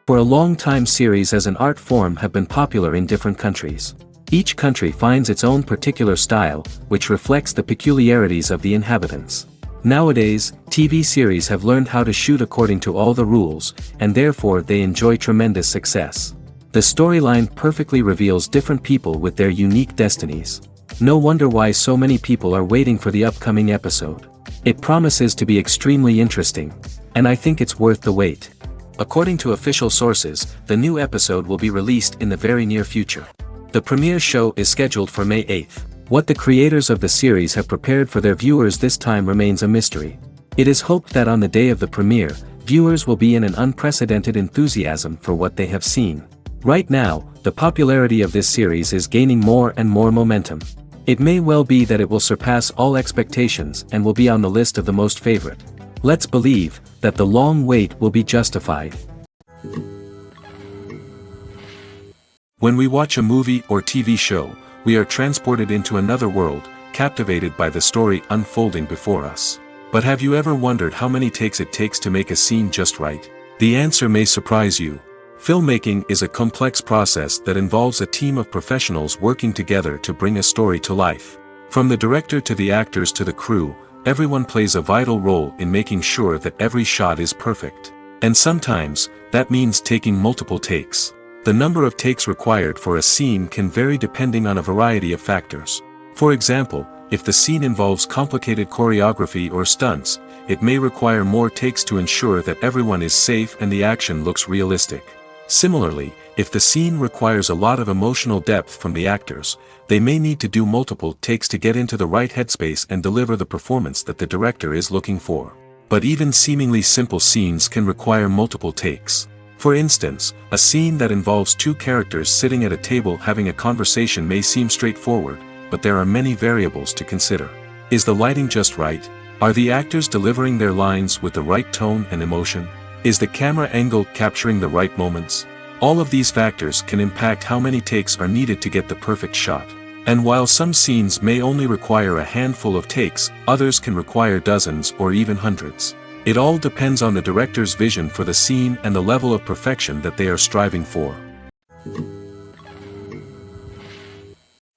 For a long time series as an art form have been popular in different countries. Each country finds its own particular style, which reflects the peculiarities of the inhabitants. Nowadays, TV series have learned how to shoot according to all the rules, and therefore they enjoy tremendous success. The storyline perfectly reveals different people with their unique destinies. No wonder why so many people are waiting for the upcoming episode. It promises to be extremely interesting, and I think it's worth the wait. According to official sources, the new episode will be released in the very near future. The premiere show is scheduled for May 8th. What the creators of the series have prepared for their viewers this time remains a mystery. It is hoped that on the day of the premiere, viewers will be in an unprecedented enthusiasm for what they have seen. Right now, the popularity of this series is gaining more and more momentum. It may well be that it will surpass all expectations and will be on the list of the most favorite. Let's believe that the long wait will be justified. When we watch a movie or TV show, we are transported into another world, captivated by the story unfolding before us. But have you ever wondered how many takes it takes to make a scene just right? The answer may surprise you. Filmmaking is a complex process that involves a team of professionals working together to bring a story to life. From the director to the actors to the crew, everyone plays a vital role in making sure that every shot is perfect. And sometimes, that means taking multiple takes. The number of takes required for a scene can vary depending on a variety of factors. For example, if the scene involves complicated choreography or stunts, it may require more takes to ensure that everyone is safe and the action looks realistic. Similarly, if the scene requires a lot of emotional depth from the actors, they may need to do multiple takes to get into the right headspace and deliver the performance that the director is looking for. But even seemingly simple scenes can require multiple takes. For instance, a scene that involves two characters sitting at a table having a conversation may seem straightforward, but there are many variables to consider. Is the lighting just right? Are the actors delivering their lines with the right tone and emotion? Is the camera angle capturing the right moments? All of these factors can impact how many takes are needed to get the perfect shot. And while some scenes may only require a handful of takes, others can require dozens or even hundreds. It all depends on the director's vision for the scene and the level of perfection that they are striving for.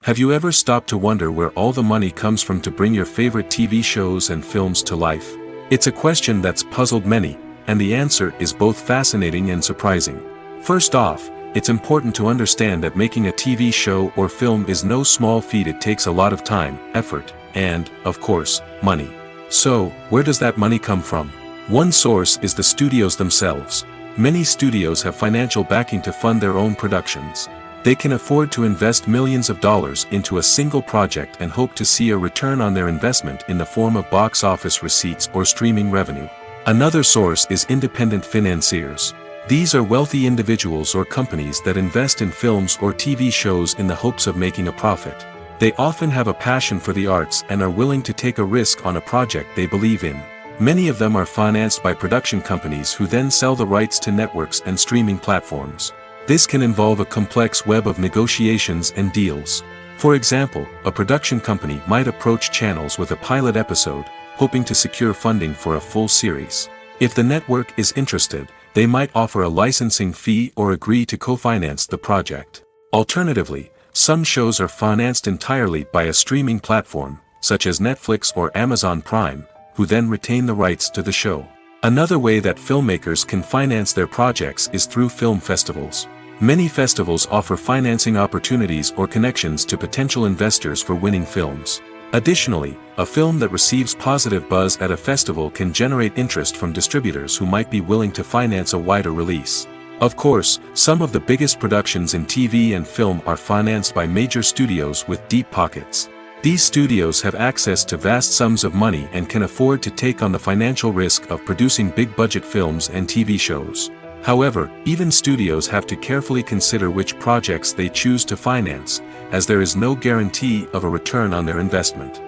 Have you ever stopped to wonder where all the money comes from to bring your favorite TV shows and films to life? It's a question that's puzzled many, and the answer is both fascinating and surprising. First off, it's important to understand that making a TV show or film is no small feat. It takes a lot of time, effort, and, of course, money. So, where does that money come from? One source is the studios themselves. Many studios have financial backing to fund their own productions. They can afford to invest millions of dollars into a single project and hope to see a return on their investment in the form of box office receipts or streaming revenue. Another source is independent financiers. These are wealthy individuals or companies that invest in films or TV shows in the hopes of making a profit. They often have a passion for the arts and are willing to take a risk on a project they believe in. Many of them are financed by production companies who then sell the rights to networks and streaming platforms. This can involve a complex web of negotiations and deals. For example, a production company might approach channels with a pilot episode, hoping to secure funding for a full series. If the network is interested, they might offer a licensing fee or agree to co-finance the project. Alternatively, some shows are financed entirely by a streaming platform, such as Netflix or Amazon Prime, who then retain the rights to the show. Another way that filmmakers can finance their projects is through film festivals. Many festivals offer financing opportunities or connections to potential investors for winning films. Additionally, a film that receives positive buzz at a festival can generate interest from distributors who might be willing to finance a wider release. Of course, some of the biggest productions in TV and film are financed by major studios with deep pockets. These studios have access to vast sums of money and can afford to take on the financial risk of producing big-budget films and TV shows. However, even studios have to carefully consider which projects they choose to finance, as there is no guarantee of a return on their investment.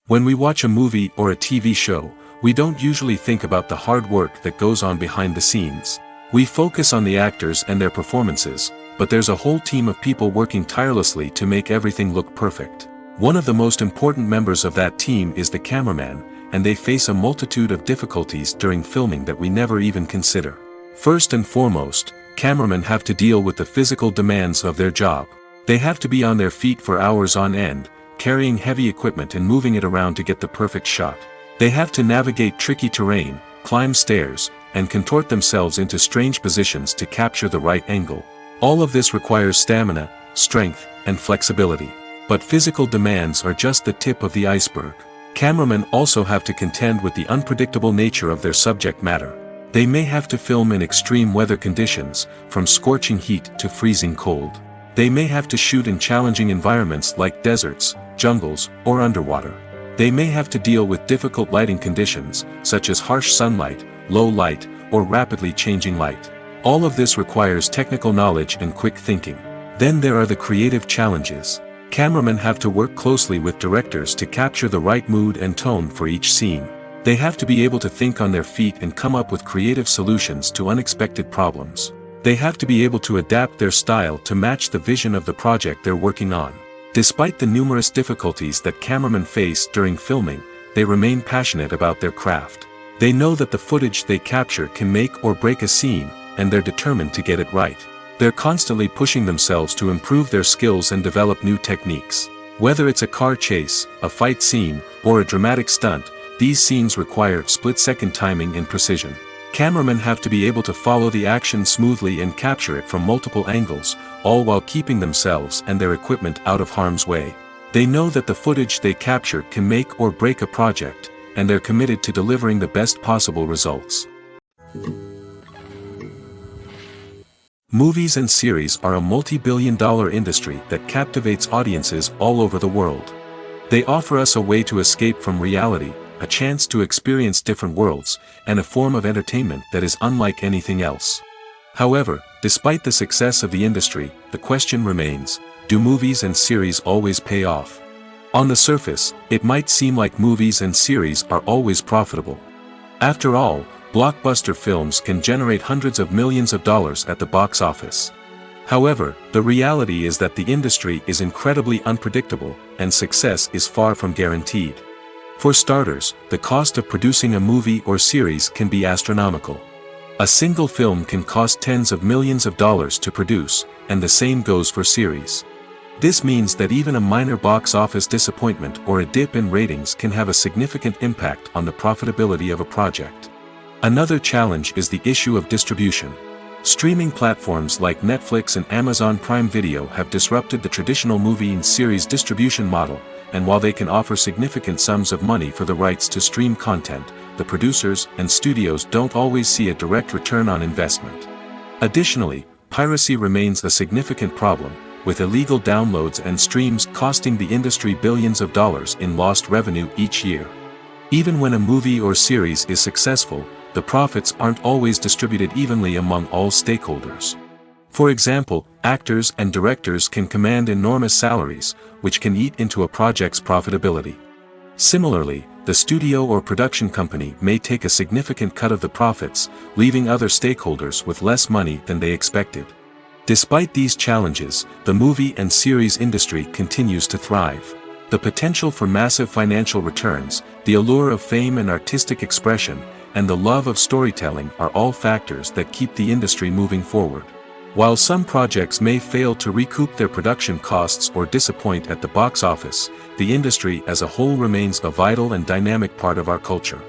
When we watch a movie or a TV show, we don't usually think about the hard work that goes on behind the scenes. We focus on the actors and their performances, but there's a whole team of people working tirelessly to make everything look perfect. One of the most important members of that team is the cameraman, and they face a multitude of difficulties during filming that we never even consider. First and foremost, cameramen have to deal with the physical demands of their job. They have to be on their feet for hours on end, carrying heavy equipment and moving it around to get the perfect shot. They have to navigate tricky terrain, climb stairs, and contort themselves into strange positions to capture the right angle. All of this requires stamina, strength, and flexibility. But physical demands are just the tip of the iceberg. Cameramen also have to contend with the unpredictable nature of their subject matter. They may have to film in extreme weather conditions, from scorching heat to freezing cold. They may have to shoot in challenging environments like deserts, jungles, or underwater. They may have to deal with difficult lighting conditions, such as harsh sunlight, low light, or rapidly changing light. All of this requires technical knowledge and quick thinking. Then there are the creative challenges. Cameramen have to work closely with directors to capture the right mood and tone for each scene. They have to be able to think on their feet and come up with creative solutions to unexpected problems. They have to be able to adapt their style to match the vision of the project they're working on. Despite the numerous difficulties that cameramen face during filming, they remain passionate about their craft. They know that the footage they capture can make or break a scene, and they're determined to get it right. They're constantly pushing themselves to improve their skills and develop new techniques. Whether it's a car chase, a fight scene, or a dramatic stunt, these scenes require split-second timing and precision. Cameramen have to be able to follow the action smoothly and capture it from multiple angles, all while keeping themselves and their equipment out of harm's way. They know that the footage they capture can make or break a project, and they're committed to delivering the best possible results. Movies and series are a multi-billion-dollar industry that captivates audiences all over the world. They offer us a way to escape from reality, a chance to experience different worlds, and a form of entertainment that is unlike anything else. However, despite the success of the industry, the question remains, do movies and series always pay off? On the surface, it might seem like movies and series are always profitable. After all, blockbuster films can generate hundreds of millions of dollars at the box office. However, the reality is that the industry is incredibly unpredictable, and success is far from guaranteed. For starters, the cost of producing a movie or series can be astronomical. A single film can cost tens of millions of dollars to produce, and the same goes for series. This means that even a minor box office disappointment or a dip in ratings can have a significant impact on the profitability of a project. Another challenge is the issue of distribution. Streaming platforms like Netflix and Amazon Prime Video have disrupted the traditional movie and series distribution model, and while they can offer significant sums of money for the rights to stream content, the producers and studios don't always see a direct return on investment. Additionally, piracy remains a significant problem, with illegal downloads and streams costing the industry billions of dollars in lost revenue each year. Even when a movie or series is successful, the profits aren't always distributed evenly among all stakeholders. For example, actors and directors can command enormous salaries, which can eat into a project's profitability. Similarly, the studio or production company may take a significant cut of the profits, leaving other stakeholders with less money than they expected. Despite these challenges, the movie and series industry continues to thrive. The potential for massive financial returns, the allure of fame and artistic expression, and the love of storytelling are all factors that keep the industry moving forward. While some projects may fail to recoup their production costs or disappoint at the box office, the industry as a whole remains a vital and dynamic part of our culture.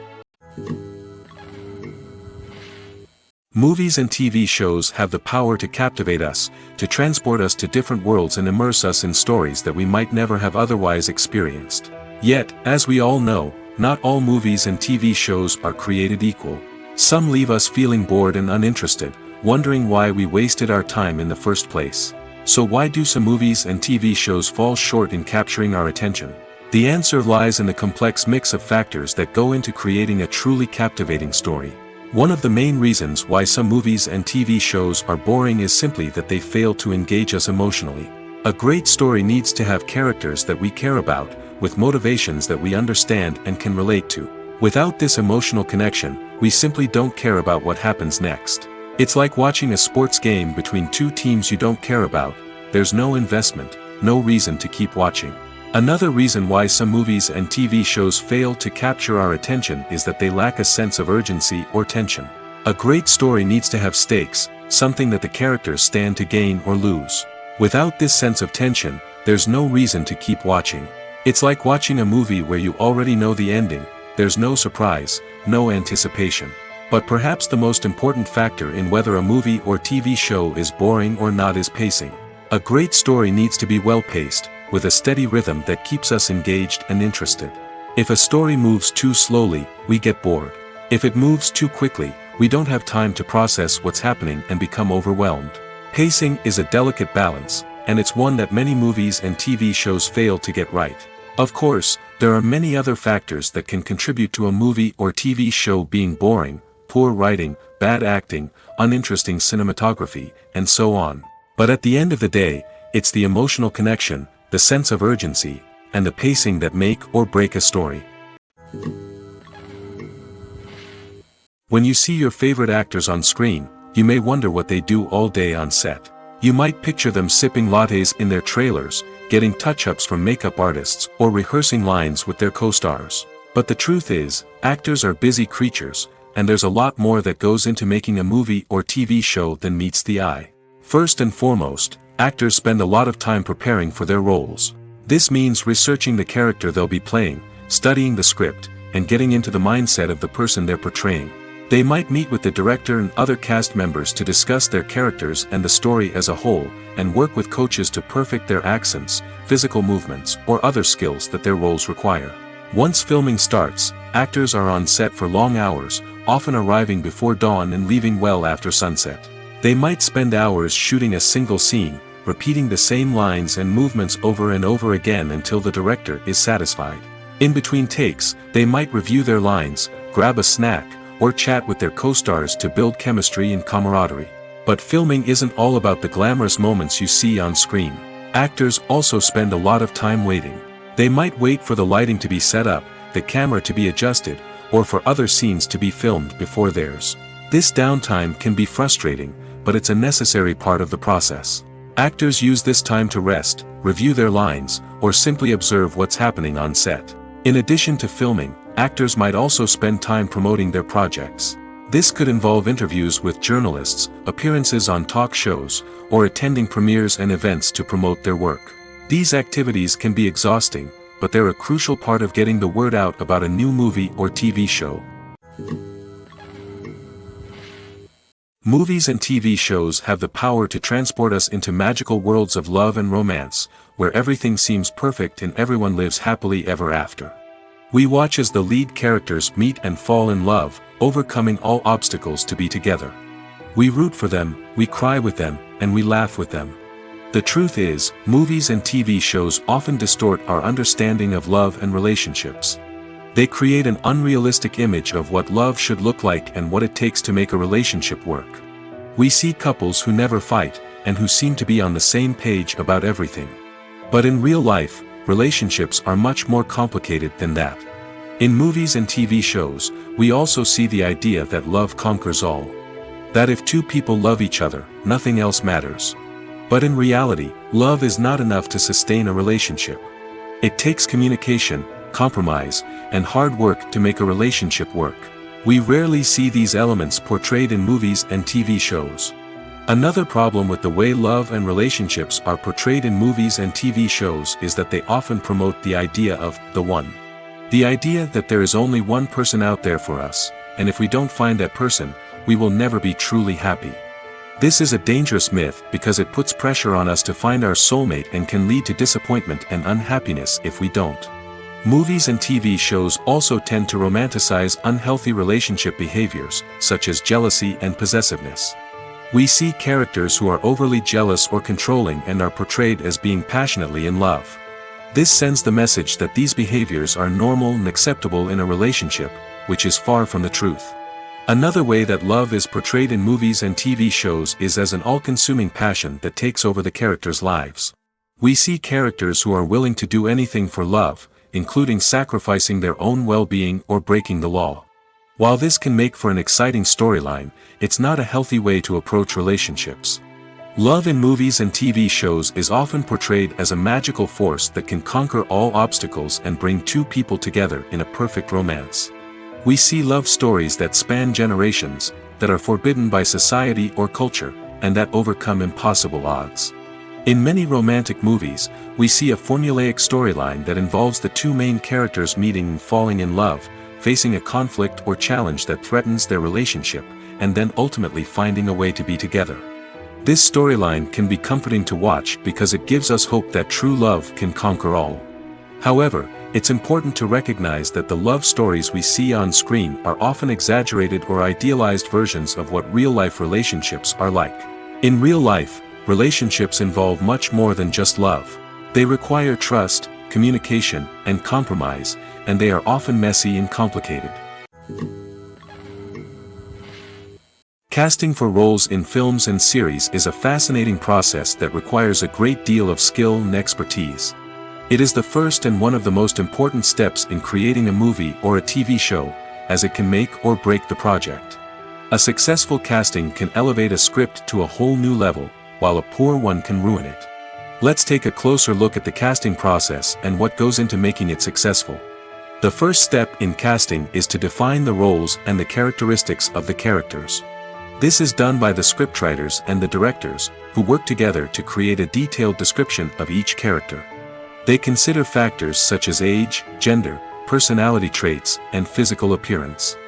Movies and TV shows have the power to captivate us, to transport us to different worlds and immerse us in stories that we might never have otherwise experienced. Yet, as we all know, not all movies and TV shows are created equal. Some leave us feeling bored and uninterested, wondering why we wasted our time in the first place. So why do some movies and TV shows fall short in capturing our attention? The answer lies in the complex mix of factors that go into creating a truly captivating story. One of the main reasons why some movies and TV shows are boring is simply that they fail to engage us emotionally. A great story needs to have characters that we care about, with motivations that we understand and can relate to. Without this emotional connection, we simply don't care about what happens next. It's like watching a sports game between two teams you don't care about. There's no investment, no reason to keep watching. Another reason why some movies and TV shows fail to capture our attention is that they lack a sense of urgency or tension. A great story needs to have stakes, something that the characters stand to gain or lose. Without this sense of tension, there's no reason to keep watching. It's like watching a movie where you already know the ending, there's no surprise, no anticipation. But perhaps the most important factor in whether a movie or TV show is boring or not is pacing. A great story needs to be well-paced, with a steady rhythm that keeps us engaged and interested. If a story moves too slowly, we get bored. If it moves too quickly, we don't have time to process what's happening and become overwhelmed. Pacing is a delicate balance, and it's one that many movies and TV shows fail to get right. Of course, there are many other factors that can contribute to a movie or TV show being boring: poor writing, bad acting, uninteresting cinematography, and so on. But at the end of the day, it's the emotional connection, the sense of urgency, and the pacing that make or break a story. When you see your favorite actors on screen, you may wonder what they do all day on set. You might picture them sipping lattes in their trailers, getting touch-ups from makeup artists, or rehearsing lines with their co-stars. But the truth is, actors are busy creatures, and there's a lot more that goes into making a movie or TV show than meets the eye. First and foremost, actors spend a lot of time preparing for their roles. This means researching the character they'll be playing, studying the script, and getting into the mindset of the person they're portraying. They might meet with the director and other cast members to discuss their characters and the story as a whole, and work with coaches to perfect their accents, physical movements, or other skills that their roles require. Once filming starts, actors are on set for long hours, often arriving before dawn and leaving well after sunset. They might spend hours shooting a single scene, repeating the same lines and movements over and over again until the director is satisfied. In between takes, they might review their lines, grab a snack, or chat with their co-stars to build chemistry and camaraderie. But filming isn't all about the glamorous moments you see on screen. Actors also spend a lot of time waiting. They might wait for the lighting to be set up, the camera to be adjusted, or for other scenes to be filmed before theirs. This downtime can be frustrating, but it's a necessary part of the process. Actors use this time to rest, review their lines, or simply observe what's happening on set. In addition to filming, actors might also spend time promoting their projects. This could involve interviews with journalists, appearances on talk shows, or attending premieres and events to promote their work. These activities can be exhausting, but they're a crucial part of getting the word out about a new movie or TV show. Movies and TV shows have the power to transport us into magical worlds of love and romance, where everything seems perfect and everyone lives happily ever after. We watch as the lead characters meet and fall in love, overcoming all obstacles to be together. We root for them, we cry with them, and we laugh with them. The truth is, movies and TV shows often distort our understanding of love and relationships. They create an unrealistic image of what love should look like and what it takes to make a relationship work. We see couples who never fight, and who seem to be on the same page about everything. But in real life, relationships are much more complicated than that. In movies and TV shows, we also see the idea that love conquers all. That if two people love each other, nothing else matters. But in reality, love is not enough to sustain a relationship. It takes communication, compromise, and hard work to make a relationship work. We rarely see these elements portrayed in movies and TV shows. Another problem with the way love and relationships are portrayed in movies and TV shows is that they often promote the idea of the one. The idea that there is only one person out there for us, and if we don't find that person, we will never be truly happy. This is a dangerous myth because it puts pressure on us to find our soulmate and can lead to disappointment and unhappiness if we don't. Movies and TV shows also tend to romanticize unhealthy relationship behaviors, such as jealousy and possessiveness. We see characters who are overly jealous or controlling and are portrayed as being passionately in love. This sends the message that these behaviors are normal and acceptable in a relationship, which is far from the truth. Another way that love is portrayed in movies and TV shows is as an all-consuming passion that takes over the characters' lives. We see characters who are willing to do anything for love, including sacrificing their own well-being or breaking the law. While this can make for an exciting storyline, it's not a healthy way to approach relationships. Love in movies and TV shows is often portrayed as a magical force that can conquer all obstacles and bring two people together in a perfect romance. We see love stories that span generations, that are forbidden by society or culture, and that overcome impossible odds. In many romantic movies, we see a formulaic storyline that involves the two main characters meeting and falling in love, facing a conflict or challenge that threatens their relationship, and then ultimately finding a way to be together. This storyline can be comforting to watch because it gives us hope that true love can conquer all. However, it's important to recognize that the love stories we see on screen are often exaggerated or idealized versions of what real-life relationships are like. In real life, relationships involve much more than just love. They require trust, communication, and compromise, and they are often messy and complicated. Casting for roles in films and series is a fascinating process that requires a great deal of skill and expertise. It is the first and one of the most important steps in creating a movie or a TV show, as it can make or break the project. A successful casting can elevate a script to a whole new level, while a poor one can ruin it. Let's take a closer look at the casting process and what goes into making it successful. The first step in casting is to define the roles and the characteristics of the characters. This is done by the scriptwriters and the directors, who work together to create a detailed description of each character. They consider factors such as age, gender, personality traits, and physical appearance.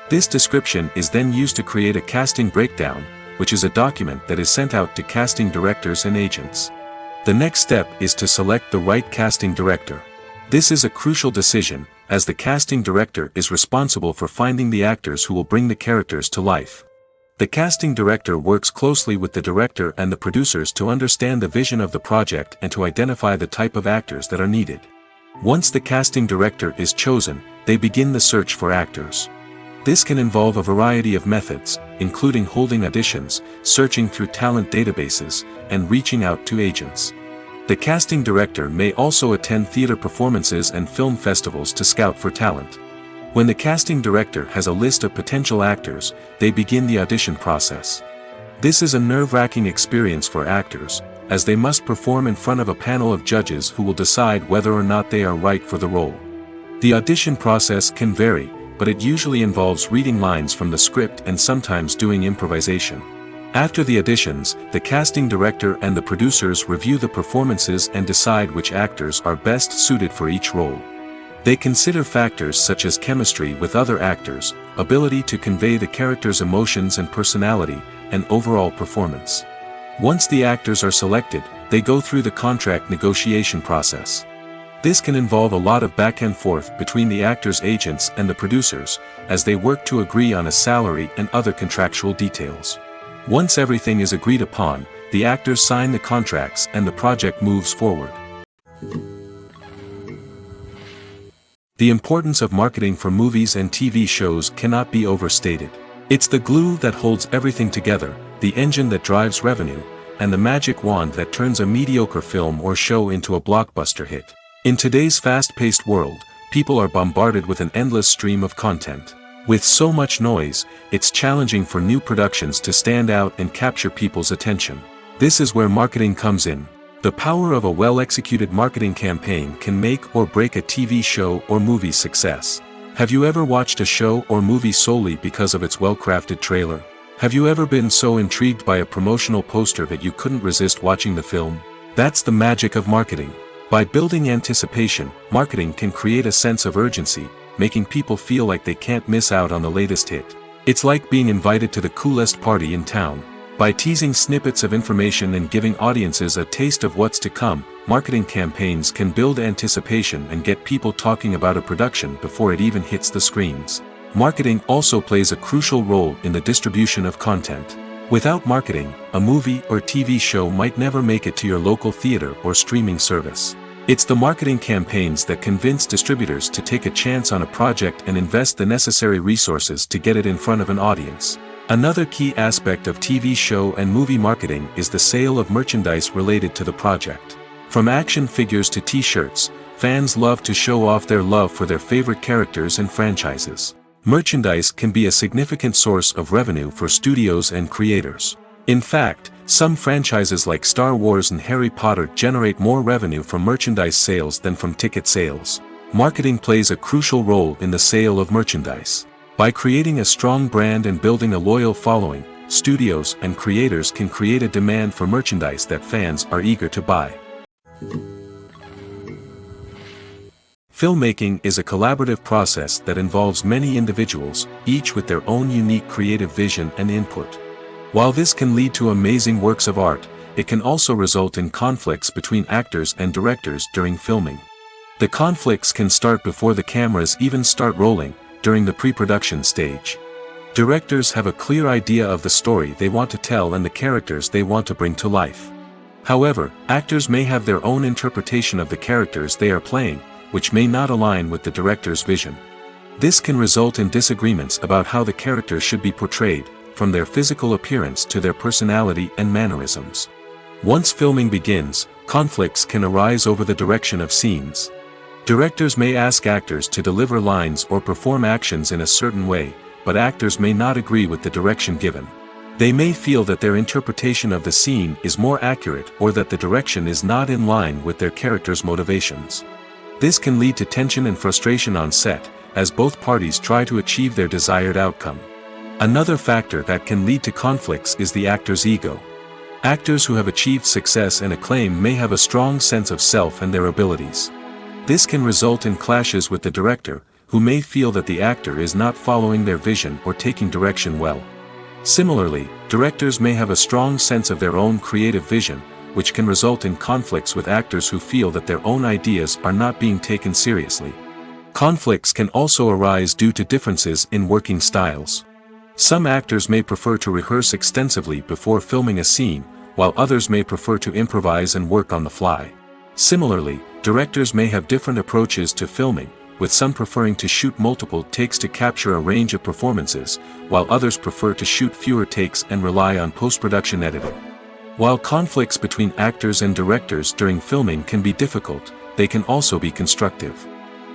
This description is then used to create a casting breakdown, which is a document that is sent out to casting directors and agents. The next step is to select the right casting director. This is a crucial decision, as the casting director is responsible for finding the actors who will bring the characters to life. The casting director works closely with the director and the producers to understand the vision of the project and to identify the type of actors that are needed. Once the casting director is chosen, they begin the search for actors. This can involve a variety of methods, including holding auditions, searching through talent databases, and reaching out to agents. The casting director may also attend theater performances and film festivals to scout for talent. When the casting director has a list of potential actors, they begin the audition process. This is a nerve-wracking experience for actors, as they must perform in front of a panel of judges who will decide whether or not they are right for the role. The audition process can vary, but it usually involves reading lines from the script and sometimes doing improvisation. After the auditions, the casting director and the producers review the performances and decide which actors are best suited for each role. They consider factors such as chemistry with other actors, ability to convey the character's emotions and personality, and overall performance. Once the actors are selected, they go through the contract negotiation process. This can involve a lot of back and forth between the actors' agents and the producers, as they work to agree on a salary and other contractual details. Once everything is agreed upon, the actors sign the contracts and the project moves forward. The importance of marketing for movies and TV shows cannot be overstated. It's the glue that holds everything together, the engine that drives revenue, and the magic wand that turns a mediocre film or show into a blockbuster hit. In today's fast-paced world, people are bombarded with an endless stream of content. With so much noise, it's challenging for new productions to stand out and capture people's attention. This is where marketing comes in. The power of a well-executed marketing campaign can make or break a TV show or movie's success. Have you ever watched a show or movie solely because of its well-crafted trailer? Have you ever been so intrigued by a promotional poster that you couldn't resist watching the film? That's the magic of marketing. By building anticipation, marketing can create a sense of urgency, making people feel like they can't miss out on the latest hit. It's like being invited to the coolest party in town. By teasing snippets of information and giving audiences a taste of what's to come, marketing campaigns can build anticipation and get people talking about a production before it even hits the screens. Marketing also plays a crucial role in the distribution of content. Without marketing, a movie or TV show might never make it to your local theater or streaming service. It's the marketing campaigns that convince distributors to take a chance on a project and invest the necessary resources to get it in front of an audience. Another key aspect of TV show and movie marketing is the sale of merchandise related to the project. From action figures to t-shirts, fans love to show off their love for their favorite characters and franchises. Merchandise can be a significant source of revenue for studios and creators. In fact, some franchises like Star Wars and Harry Potter generate more revenue from merchandise sales than from ticket sales. Marketing plays a crucial role in the sale of merchandise. By creating a strong brand and building a loyal following, studios and creators can create a demand for merchandise that fans are eager to buy. Filmmaking is a collaborative process that involves many individuals, each with their own unique creative vision and input. While this can lead to amazing works of art, it can also result in conflicts between actors and directors during filming. The conflicts can start before the cameras even start rolling, during the pre-production stage. Directors have a clear idea of the story they want to tell and the characters they want to bring to life. However, actors may have their own interpretation of the characters they are playing, which may not align with the director's vision. This can result in disagreements about how the characters should be portrayed, from their physical appearance to their personality and mannerisms. Once filming begins, conflicts can arise over the direction of scenes. Directors may ask actors to deliver lines or perform actions in a certain way, but actors may not agree with the direction given. They may feel that their interpretation of the scene is more accurate or that the direction is not in line with their character's motivations. This can lead to tension and frustration on set, as both parties try to achieve their desired outcome. Another factor that can lead to conflicts is the actor's ego. Actors who have achieved success and acclaim may have a strong sense of self and their abilities. This can result in clashes with the director, who may feel that the actor is not following their vision or taking direction well. Similarly, directors may have a strong sense of their own creative vision, which can result in conflicts with actors who feel that their own ideas are not being taken seriously. Conflicts can also arise due to differences in working styles. Some actors may prefer to rehearse extensively before filming a scene, while others may prefer to improvise and work on the fly. Similarly, directors may have different approaches to filming, with some preferring to shoot multiple takes to capture a range of performances, while others prefer to shoot fewer takes and rely on post-production editing. While conflicts between actors and directors during filming can be difficult, they can also be constructive.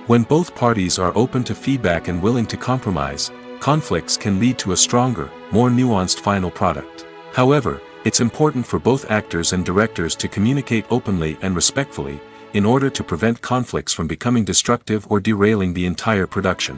When both parties are open to feedback and willing to compromise, conflicts can lead to a stronger, more nuanced final product. However, it's important for both actors and directors to communicate openly and respectfully, in order to prevent conflicts from becoming destructive or derailing the entire production.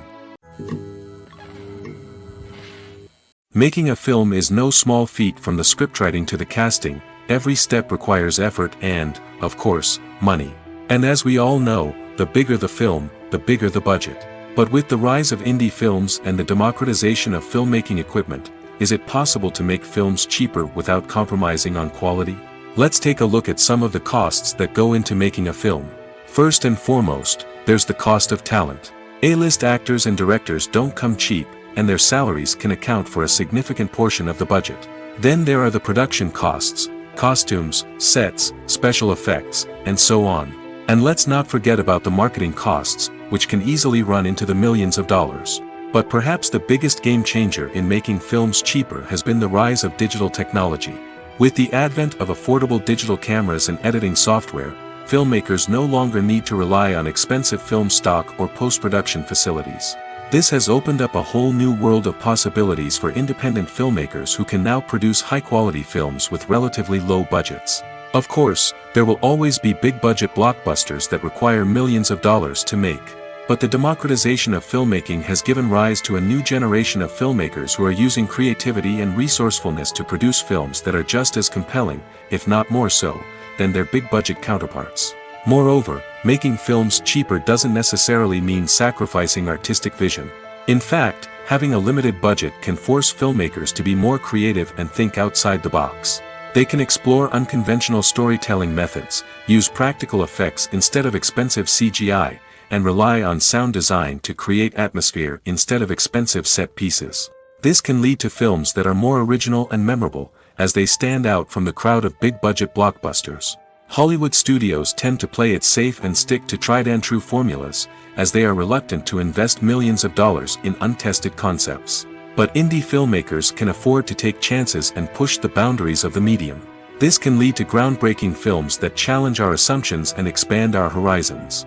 Making a film is no small feat. From the scriptwriting to the casting, every step requires effort and, of course, money. And as we all know, the bigger the film, the bigger the budget. But with the rise of indie films and the democratization of filmmaking equipment, is it possible to make films cheaper without compromising on quality? Let's take a look at some of the costs that go into making a film. First and foremost, there's the cost of talent. A-list actors and directors don't come cheap, and their salaries can account for a significant portion of the budget. Then there are the production costs, costumes, sets, special effects, and so on. And let's not forget about the marketing costs, which can easily run into the millions of dollars. But perhaps the biggest game changer in making films cheaper has been the rise of digital technology. With the advent of affordable digital cameras and editing software, filmmakers no longer need to rely on expensive film stock or post-production facilities. This has opened up a whole new world of possibilities for independent filmmakers who can now produce high-quality films with relatively low budgets. Of course, there will always be big-budget blockbusters that require millions of dollars to make. But the democratization of filmmaking has given rise to a new generation of filmmakers who are using creativity and resourcefulness to produce films that are just as compelling, if not more so, than their big-budget counterparts. Moreover, making films cheaper doesn't necessarily mean sacrificing artistic vision. In fact, having a limited budget can force filmmakers to be more creative and think outside the box. They can explore unconventional storytelling methods, use practical effects instead of expensive CGI, and rely on sound design to create atmosphere instead of expensive set pieces. This can lead to films that are more original and memorable, as they stand out from the crowd of big-budget blockbusters. Hollywood studios tend to play it safe and stick to tried-and-true formulas, as they are reluctant to invest millions of dollars in untested concepts. But indie filmmakers can afford to take chances and push the boundaries of the medium. This can lead to groundbreaking films that challenge our assumptions and expand our horizons.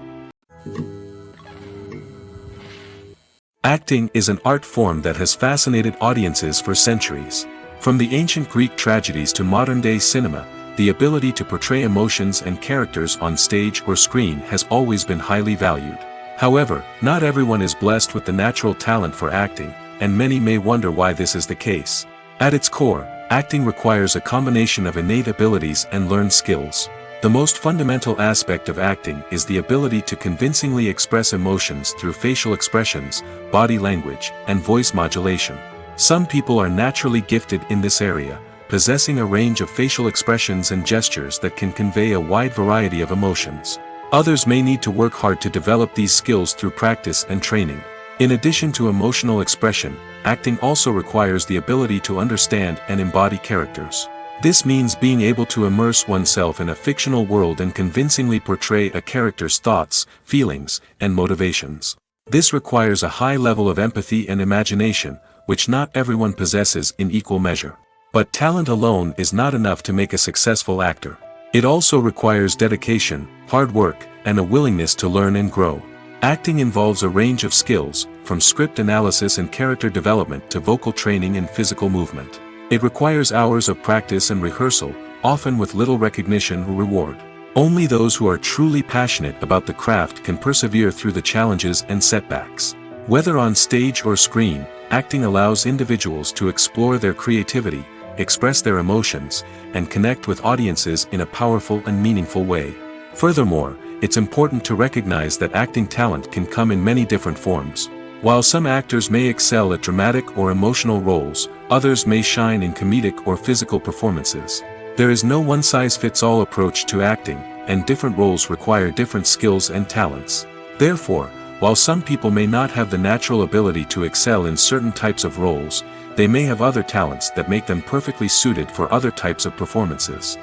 Acting is an art form that has fascinated audiences for centuries. From the ancient Greek tragedies to modern-day cinema, the ability to portray emotions and characters on stage or screen has always been highly valued. However, not everyone is blessed with the natural talent for acting, and many may wonder why this is the case. At its core, acting requires a combination of innate abilities and learned skills. The most fundamental aspect of acting is the ability to convincingly express emotions through facial expressions, body language, and voice modulation. Some people are naturally gifted in this area, possessing a range of facial expressions and gestures that can convey a wide variety of emotions. Others may need to work hard to develop these skills through practice and training. In addition to emotional expression, acting also requires the ability to understand and embody characters. This means being able to immerse oneself in a fictional world and convincingly portray a character's thoughts, feelings, and motivations. This requires a high level of empathy and imagination, which not everyone possesses in equal measure. But talent alone is not enough to make a successful actor. It also requires dedication, hard work, and a willingness to learn and grow. Acting involves a range of skills, from script analysis and character development to vocal training and physical movement. It requires hours of practice and rehearsal, often with little recognition or reward. Only those who are truly passionate about the craft can persevere through the challenges and setbacks. Whether on stage or screen, acting allows individuals to explore their creativity, express their emotions, and connect with audiences in a powerful and meaningful way. Furthermore, it's important to recognize that acting talent can come in many different forms. While some actors may excel at dramatic or emotional roles, others may shine in comedic or physical performances. There is no one-size-fits-all approach to acting, and different roles require different skills and talents. Therefore, while some people may not have the natural ability to excel in certain types of roles, they may have other talents that make them perfectly suited for other types of performances.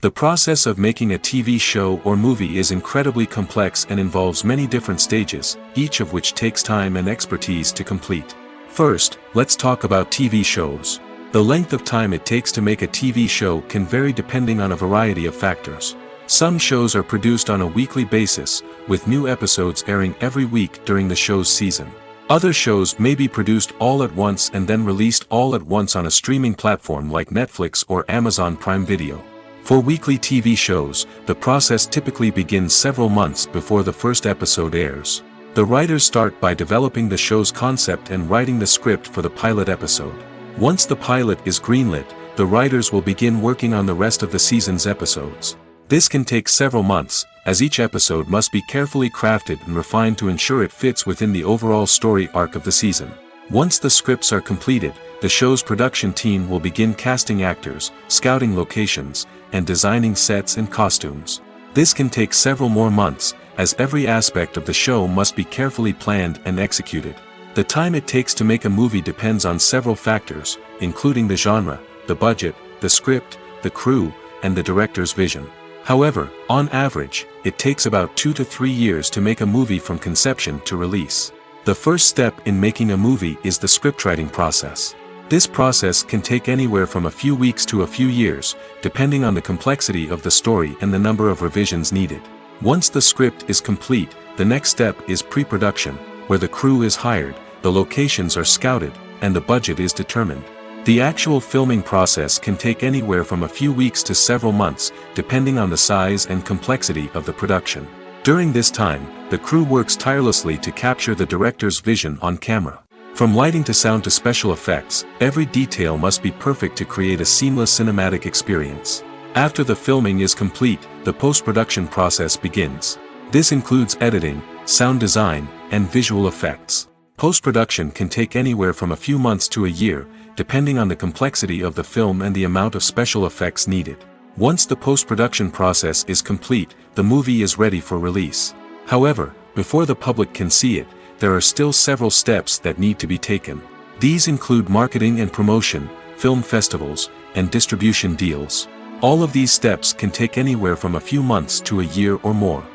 The process of making a TV show or movie is incredibly complex and involves many different stages, each of which takes time and expertise to complete. First, let's talk about TV shows. The length of time it takes to make a TV show can vary depending on a variety of factors. Some shows are produced on a weekly basis, with new episodes airing every week during the show's season. Other shows may be produced all at once and then released all at once on a streaming platform like Netflix or Amazon Prime Video. For weekly TV shows, the process typically begins several months before the first episode airs. The writers start by developing the show's concept and writing the script for the pilot episode. Once the pilot is greenlit, the writers will begin working on the rest of the season's episodes. This can take several months, as each episode must be carefully crafted and refined to ensure it fits within the overall story arc of the season. Once the scripts are completed, the show's production team will begin casting actors, scouting locations, and designing sets and costumes. This can take several more months, as every aspect of the show must be carefully planned and executed. The time it takes to make a movie depends on several factors, including the genre, the budget, the script, the crew, and the director's vision. However, on average, it takes about 2 to 3 years to make a movie from conception to release. The first step in making a movie is the scriptwriting process. This process can take anywhere from a few weeks to a few years, depending on the complexity of the story and the number of revisions needed. Once the script is complete, the next step is pre-production, where the crew is hired, the locations are scouted, and the budget is determined. The actual filming process can take anywhere from a few weeks to several months, depending on the size and complexity of the production. During this time, the crew works tirelessly to capture the director's vision on camera. From lighting to sound to special effects, every detail must be perfect to create a seamless cinematic experience. After the filming is complete, the post-production process begins. This includes editing, sound design, and visual effects. Post-production can take anywhere from a few months to a year, depending on the complexity of the film and the amount of special effects needed. Once the post-production process is complete, the movie is ready for release. However, before the public can see it, there are still several steps that need to be taken. These include marketing and promotion, film festivals, and distribution deals. All of these steps can take anywhere from a few months to a year or more.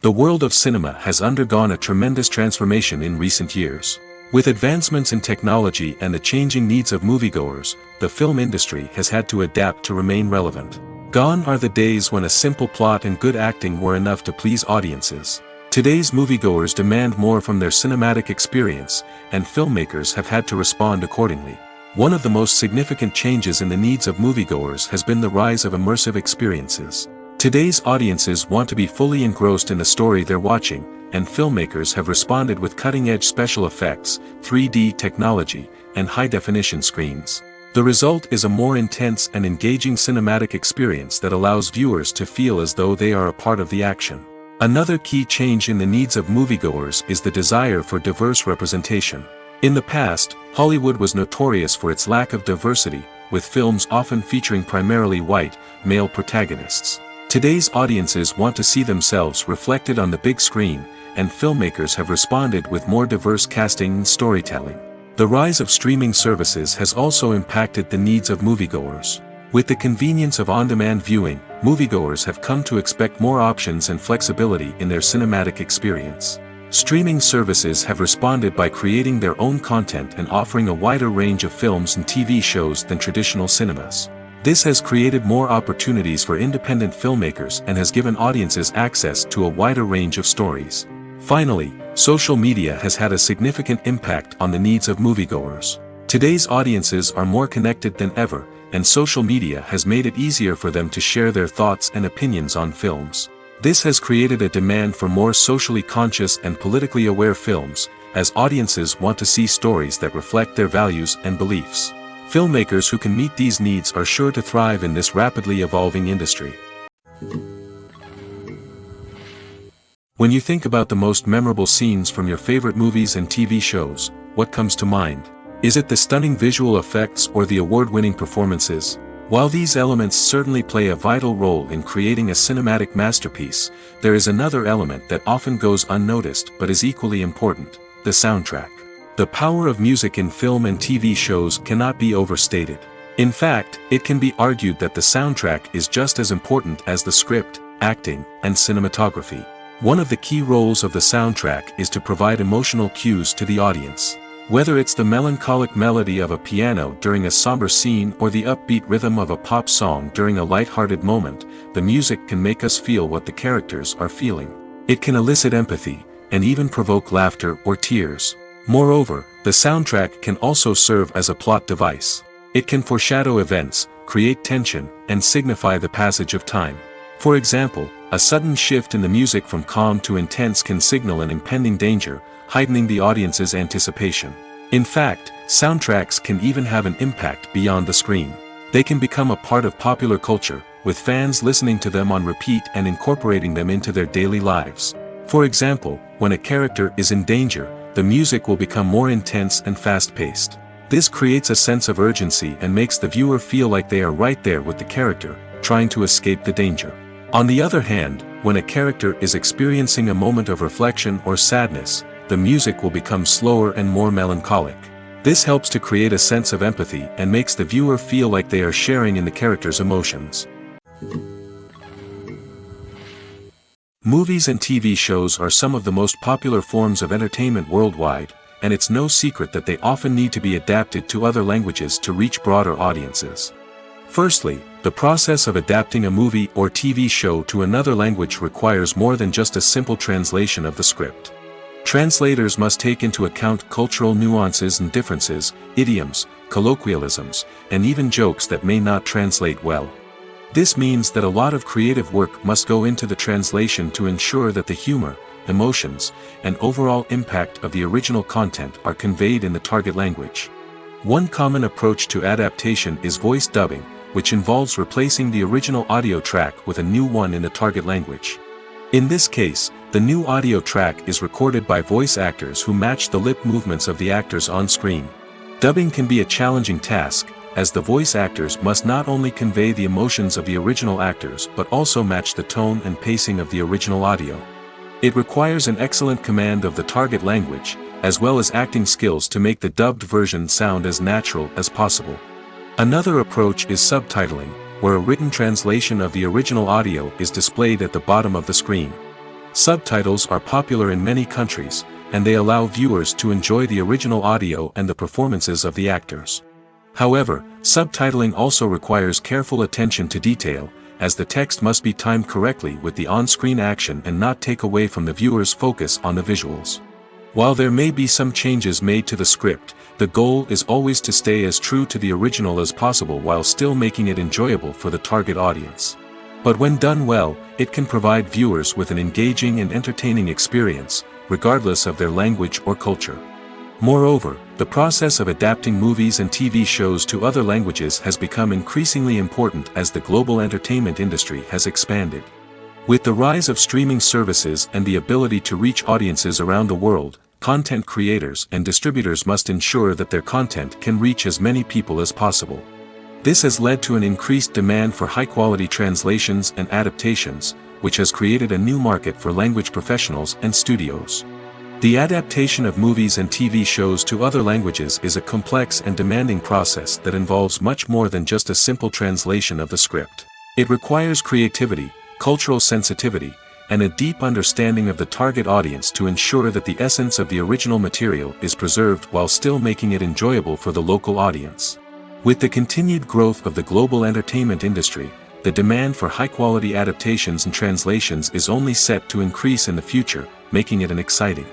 The world of cinema has undergone a tremendous transformation in recent years. With advancements in technology and the changing needs of moviegoers, the film industry has had to adapt to remain relevant. Gone are the days when a simple plot and good acting were enough to please audiences. Today's moviegoers demand more from their cinematic experience, and filmmakers have had to respond accordingly. One of the most significant changes in the needs of moviegoers has been the rise of immersive experiences. Today's audiences want to be fully engrossed in the story they're watching, and filmmakers have responded with cutting-edge special effects, 3D technology, and high-definition screens. The result is a more intense and engaging cinematic experience that allows viewers to feel as though they are a part of the action. Another key change in the needs of moviegoers is the desire for diverse representation. In the past, Hollywood was notorious for its lack of diversity, with films often featuring primarily white, male protagonists. Today's audiences want to see themselves reflected on the big screen, and filmmakers have responded with more diverse casting and storytelling. The rise of streaming services has also impacted the needs of moviegoers. With the convenience of on-demand viewing, moviegoers have come to expect more options and flexibility in their cinematic experience. Streaming services have responded by creating their own content and offering a wider range of films and TV shows than traditional cinemas. This has created more opportunities for independent filmmakers and has given audiences access to a wider range of stories. Finally, social media has had a significant impact on the needs of moviegoers. Today's audiences are more connected than ever, and social media has made it easier for them to share their thoughts and opinions on films. This has created a demand for more socially conscious and politically aware films, as audiences want to see stories that reflect their values and beliefs. Filmmakers who can meet these needs are sure to thrive in this rapidly evolving industry. When you think about the most memorable scenes from your favorite movies and TV shows, what comes to mind? Is it the stunning visual effects or the award-winning performances? While these elements certainly play a vital role in creating a cinematic masterpiece, there is another element that often goes unnoticed but is equally important: the soundtrack. The power of music in film and TV shows cannot be overstated. In fact, it can be argued that the soundtrack is just as important as the script, acting, and cinematography. One of the key roles of the soundtrack is to provide emotional cues to the audience. Whether it's the melancholic melody of a piano during a somber scene or the upbeat rhythm of a pop song during a light-hearted moment, the music can make us feel what the characters are feeling. It can elicit empathy, and even provoke laughter or tears. Moreover, the soundtrack can also serve as a plot device. It can foreshadow events, create tension, and signify the passage of time. For example, a sudden shift in the music from calm to intense can signal an impending danger, heightening the audience's anticipation. In fact, soundtracks can even have an impact beyond the screen. They can become a part of popular culture, with fans listening to them on repeat and incorporating them into their daily lives. For example, when a character is in danger, the music will become more intense and fast-paced. This creates a sense of urgency and makes the viewer feel like they are right there with the character, trying to escape the danger. On the other hand, when a character is experiencing a moment of reflection or sadness, the music will become slower and more melancholic. This helps to create a sense of empathy and makes the viewer feel like they are sharing in the character's emotions. Movies and TV shows are some of the most popular forms of entertainment worldwide, and it's no secret that they often need to be adapted to other languages to reach broader audiences. Firstly, the process of adapting a movie or TV show to another language requires more than just a simple translation of the script. Translators must take into account cultural nuances and differences, idioms, colloquialisms, and even jokes that may not translate well. This means that a lot of creative work must go into the translation to ensure that the humor, emotions, and overall impact of the original content are conveyed in the target language. One common approach to adaptation is voice dubbing, which involves replacing the original audio track with a new one in the target language. In this case, the new audio track is recorded by voice actors who match the lip movements of the actors on screen. Dubbing can be a challenging task, as the voice actors must not only convey the emotions of the original actors but also match the tone and pacing of the original audio. It requires an excellent command of the target language, as well as acting skills to make the dubbed version sound as natural as possible. Another approach is subtitling, where a written translation of the original audio is displayed at the bottom of the screen. Subtitles are popular in many countries, and they allow viewers to enjoy the original audio and the performances of the actors. However, subtitling also requires careful attention to detail, as the text must be timed correctly with the on-screen action and not take away from the viewer's focus on the visuals. While there may be some changes made to the script, the goal is always to stay as true to the original as possible while still making it enjoyable for the target audience. But when done well, it can provide viewers with an engaging and entertaining experience, regardless of their language or culture. Moreover, the process of adapting movies and TV shows to other languages has become increasingly important as the global entertainment industry has expanded. With the rise of streaming services and the ability to reach audiences around the world, content creators and distributors must ensure that their content can reach as many people as possible. This has led to an increased demand for high-quality translations and adaptations, which has created a new market for language professionals and studios. The adaptation of movies and TV shows to other languages is a complex and demanding process that involves much more than just a simple translation of the script. It requires creativity, cultural sensitivity, and a deep understanding of the target audience to ensure that the essence of the original material is preserved while still making it enjoyable for the local audience. With the continued growth of the global entertainment industry, the demand for high-quality adaptations and translations is only set to increase in the future, making it an exciting.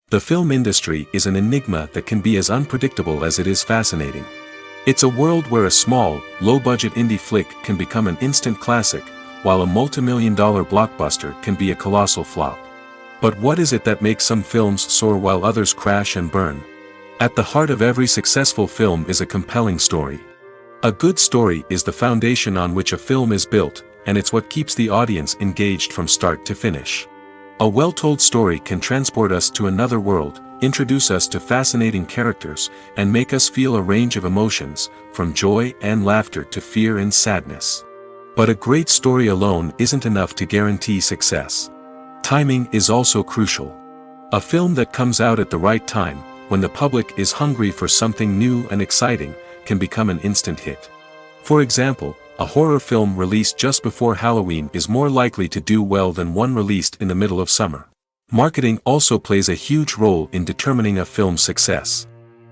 The film industry is an enigma that can be as unpredictable as it is fascinating. It's a world where a small, low-budget indie flick can become an instant classic, while a multi-million-dollar blockbuster can be a colossal flop. But what is it that makes some films soar while others crash and burn? At the heart of every successful film is a compelling story. A good story is the foundation on which a film is built, and it's what keeps the audience engaged from start to finish. A well-told story can transport us to another world, introduce us to fascinating characters, and make us feel a range of emotions, from joy and laughter to fear and sadness. But a great story alone isn't enough to guarantee success. Timing is also crucial. A film that comes out at the right time, when the public is hungry for something new and exciting, can become an instant hit. For example, a horror film released just before Halloween is more likely to do well than one released in the middle of summer. Marketing also plays a huge role in determining a film's success.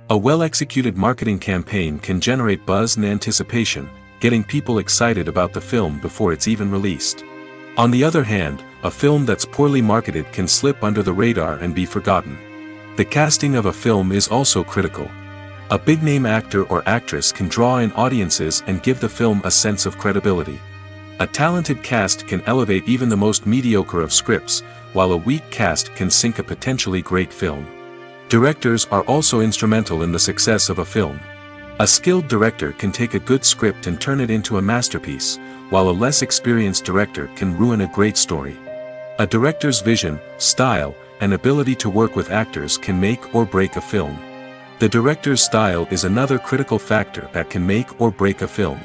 A well-executed marketing campaign can generate buzz and anticipation, getting people excited about the film before it's even released. On the other hand, a film that's poorly marketed can slip under the radar and be forgotten. The casting of a film is also critical. A big-name actor or actress can draw in audiences and give the film a sense of credibility. A talented cast can elevate even the most mediocre of scripts, while a weak cast can sink a potentially great film. Directors are also instrumental in the success of a film. A skilled director can take a good script and turn it into a masterpiece, while a less experienced director can ruin a great story. A director's vision, style, and ability to work with actors can make or break a film. The director's style is another critical factor that can make or break a film.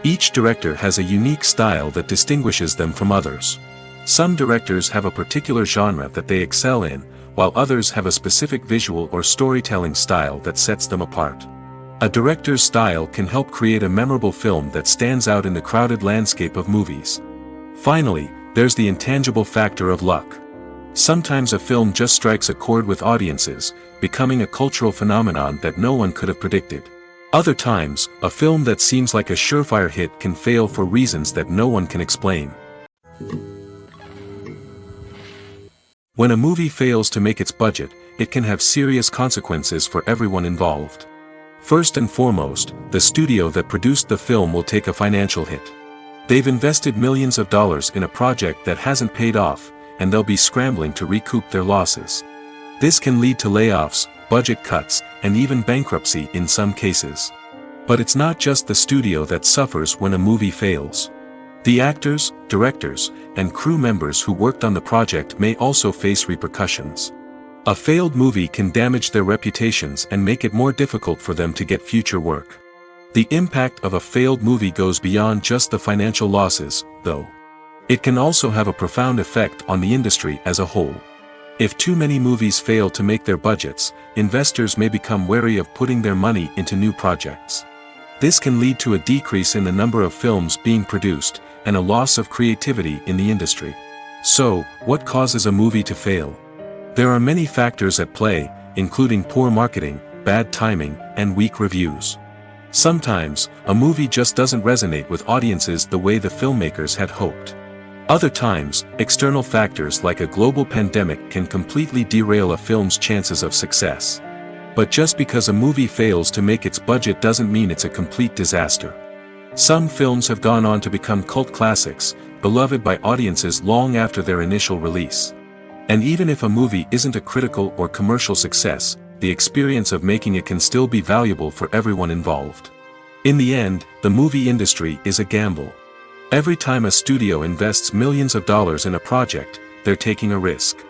Each director has a unique style that distinguishes them from others. Some directors have a particular genre that they excel in, while others have a specific visual or storytelling style that sets them apart. A director's style can help create a memorable film that stands out in the crowded landscape of movies. Finally, there's the intangible factor of luck. Sometimes a film just strikes a chord with audiences, becoming a cultural phenomenon that no one could have predicted. Other times, a film that seems like a surefire hit can fail for reasons that no one can explain. When a movie fails to make its budget, it can have serious consequences for everyone involved. First and foremost, the studio that produced the film will take a financial hit. They've invested millions of dollars in a project that hasn't paid off, and they'll be scrambling to recoup their losses. This can lead to layoffs, budget cuts, and even bankruptcy in some cases. But it's not just the studio that suffers when a movie fails. The actors, directors, and crew members who worked on the project may also face repercussions. A failed movie can damage their reputations and make it more difficult for them to get future work. The impact of a failed movie goes beyond just the financial losses, though. It can also have a profound effect on the industry as a whole. If too many movies fail to make their budgets, investors may become wary of putting their money into new projects. This can lead to a decrease in the number of films being produced, and a loss of creativity in the industry. So, what causes a movie to fail? There are many factors at play, including poor marketing, bad timing, and weak reviews. Sometimes, a movie just doesn't resonate with audiences the way the filmmakers had hoped. Other times, external factors like a global pandemic can completely derail a film's chances of success. But just because a movie fails to make its budget doesn't mean it's a complete disaster. Some films have gone on to become cult classics, beloved by audiences long after their initial release. And even if a movie isn't a critical or commercial success, the experience of making it can still be valuable for everyone involved. In the end, the movie industry is a gamble. Every time a studio invests millions of dollars in a project, they're taking a risk.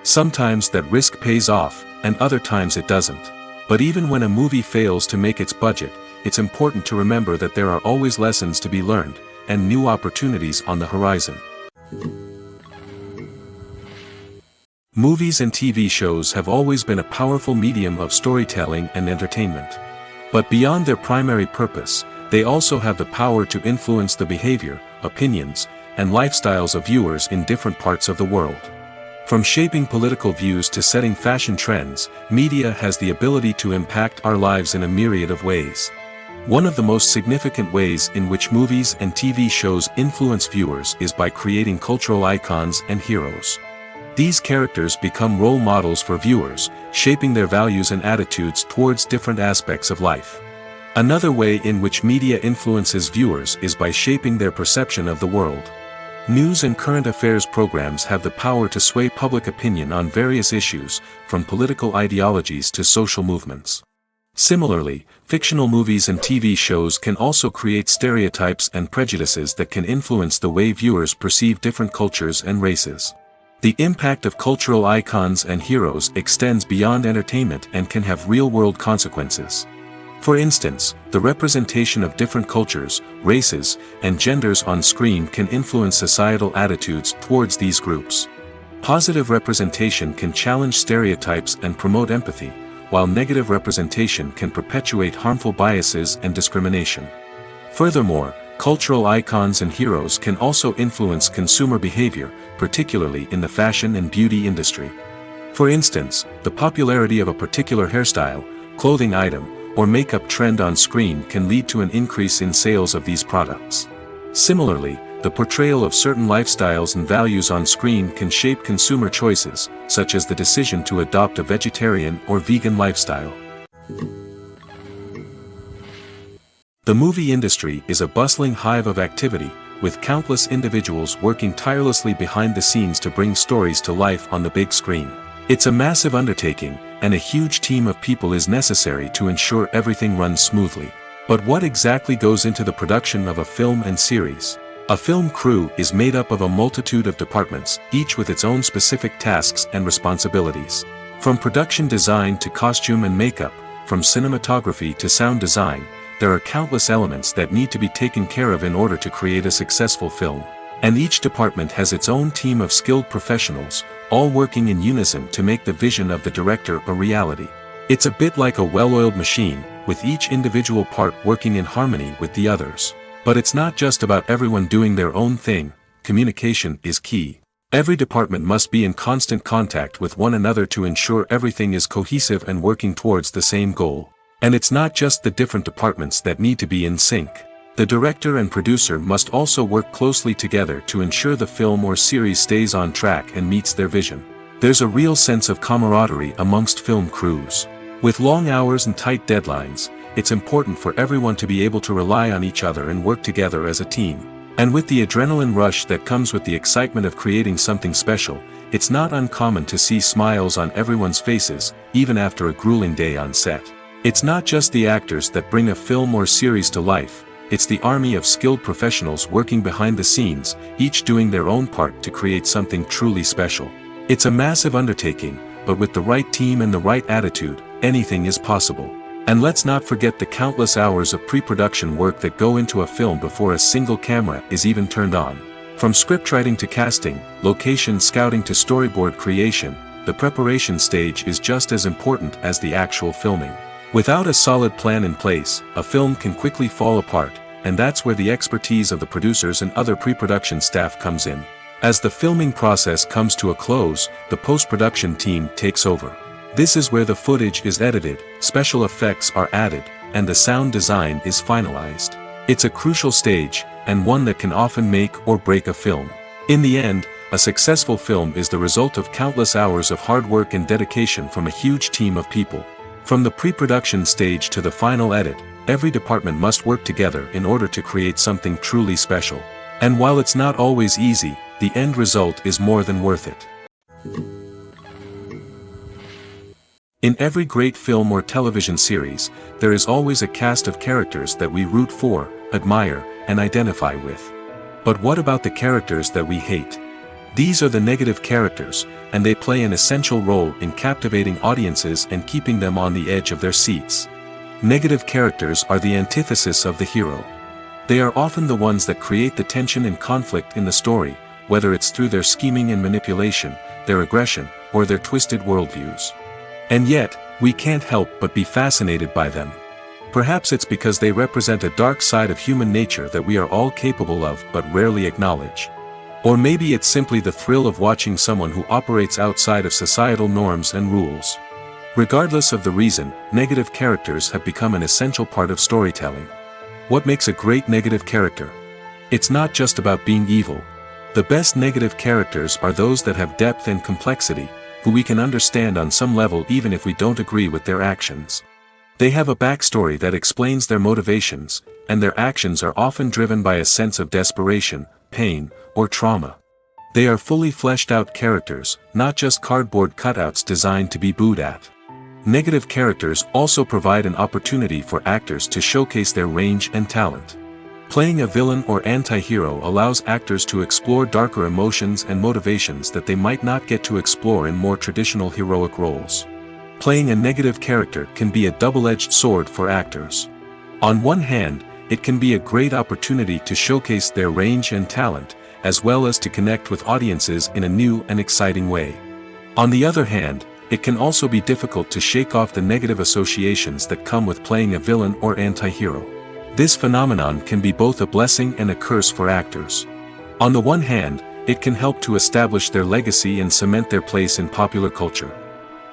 Sometimes that risk pays off, and other times it doesn't. But even when a movie fails to make its budget, it's important to remember that there are always lessons to be learned, and new opportunities on the horizon. Movies and TV shows have always been a powerful medium of storytelling and entertainment. But beyond their primary purpose, they also have the power to influence the behavior, opinions, and lifestyles of viewers in different parts of the world. From shaping political views to setting fashion trends, media has the ability to impact our lives in a myriad of ways. One of the most significant ways in which movies and TV shows influence viewers is by creating cultural icons and heroes. These characters become role models for viewers, shaping their values and attitudes towards different aspects of life. Another way in which media influences viewers is by shaping their perception of the world. News and current affairs programs have the power to sway public opinion on various issues, from political ideologies to social movements. Similarly, fictional movies and TV shows can also create stereotypes and prejudices that can influence the way viewers perceive different cultures and races. The impact of cultural icons and heroes extends beyond entertainment and can have real-world consequences. For instance, the representation of different cultures, races, and genders on screen can influence societal attitudes towards these groups. Positive representation can challenge stereotypes and promote empathy, while negative representation can perpetuate harmful biases and discrimination. Furthermore, cultural icons and heroes can also influence consumer behavior, particularly in the fashion and beauty industry. For instance, the popularity of a particular hairstyle, clothing item, or makeup trend on screen can lead to an increase in sales of these products. Similarly, the portrayal of certain lifestyles and values on screen can shape consumer choices, such as the decision to adopt a vegetarian or vegan lifestyle. The movie industry is a bustling hive of activity, with countless individuals working tirelessly behind the scenes to bring stories to life on the big screen. It's a massive undertaking, and a huge team of people is necessary to ensure everything runs smoothly. But what exactly goes into the production of a film and series? A film crew is made up of a multitude of departments, each with its own specific tasks and responsibilities. From production design to costume and makeup, from cinematography to sound design, there are countless elements that need to be taken care of in order to create a successful film. And each department has its own team of skilled professionals, all working in unison to make the vision of the director a reality. It's a bit like a well-oiled machine, with each individual part working in harmony with the others. But it's not just about everyone doing their own thing. Communication is key. Every department must be in constant contact with one another to ensure everything is cohesive and working towards the same goal. And it's not just the different departments that need to be in sync. The director and producer must also work closely together to ensure the film or series stays on track and meets their vision. There's a real sense of camaraderie amongst film crews. With long hours and tight deadlines, it's important for everyone to be able to rely on each other and work together as a team. And with the adrenaline rush that comes with the excitement of creating something special, it's not uncommon to see smiles on everyone's faces, even after a grueling day on set. It's not just the actors that bring a film or series to life. It's the army of skilled professionals working behind the scenes, each doing their own part to create something truly special. It's a massive undertaking, but with the right team and the right attitude, anything is possible. And let's not forget the countless hours of pre-production work that go into a film before a single camera is even turned on. From scriptwriting to casting, location scouting to storyboard creation, the preparation stage is just as important as the actual filming. Without a solid plan in place, a film can quickly fall apart, and that's where the expertise of the producers and other pre-production staff comes in. As the filming process comes to a close, the post-production team takes over. This is where the footage is edited, special effects are added, and the sound design is finalized. It's a crucial stage, and one that can often make or break a film. In the end, a successful film is the result of countless hours of hard work and dedication from a huge team of people. From the pre-production stage to the final edit, every department must work together in order to create something truly special. And while it's not always easy, the end result is more than worth it. In every great film or television series, there is always a cast of characters that we root for, admire, and identify with. But what about the characters that we hate? These are the negative characters, and they play an essential role in captivating audiences and keeping them on the edge of their seats. Negative characters are the antithesis of the hero. They are often the ones that create the tension and conflict in the story, whether it's through their scheming and manipulation, their aggression, or their twisted worldviews. And yet, we can't help but be fascinated by them. Perhaps it's because they represent a dark side of human nature that we are all capable of but rarely acknowledge. Or maybe it's simply the thrill of watching someone who operates outside of societal norms and rules. Regardless of the reason, negative characters have become an essential part of storytelling. What makes a great negative character? It's not just about being evil. The best negative characters are those that have depth and complexity, who we can understand on some level even if we don't agree with their actions. They have a backstory that explains their motivations, and their actions are often driven by a sense of desperation, pain, or trauma. They are fully fleshed out characters, not just cardboard cutouts designed to be booed at. Negative characters also provide an opportunity for actors to showcase their range and talent. Playing a villain or anti-hero allows actors to explore darker emotions and motivations that they might not get to explore in more traditional heroic roles. Playing a negative character can be a double-edged sword for actors. On one hand, it can be a great opportunity to showcase their range and talent, as well as to connect with audiences in a new and exciting way. On the other hand, it can also be difficult to shake off the negative associations that come with playing a villain or anti-hero. This phenomenon can be both a blessing and a curse for actors. On the one hand, it can help to establish their legacy and cement their place in popular culture.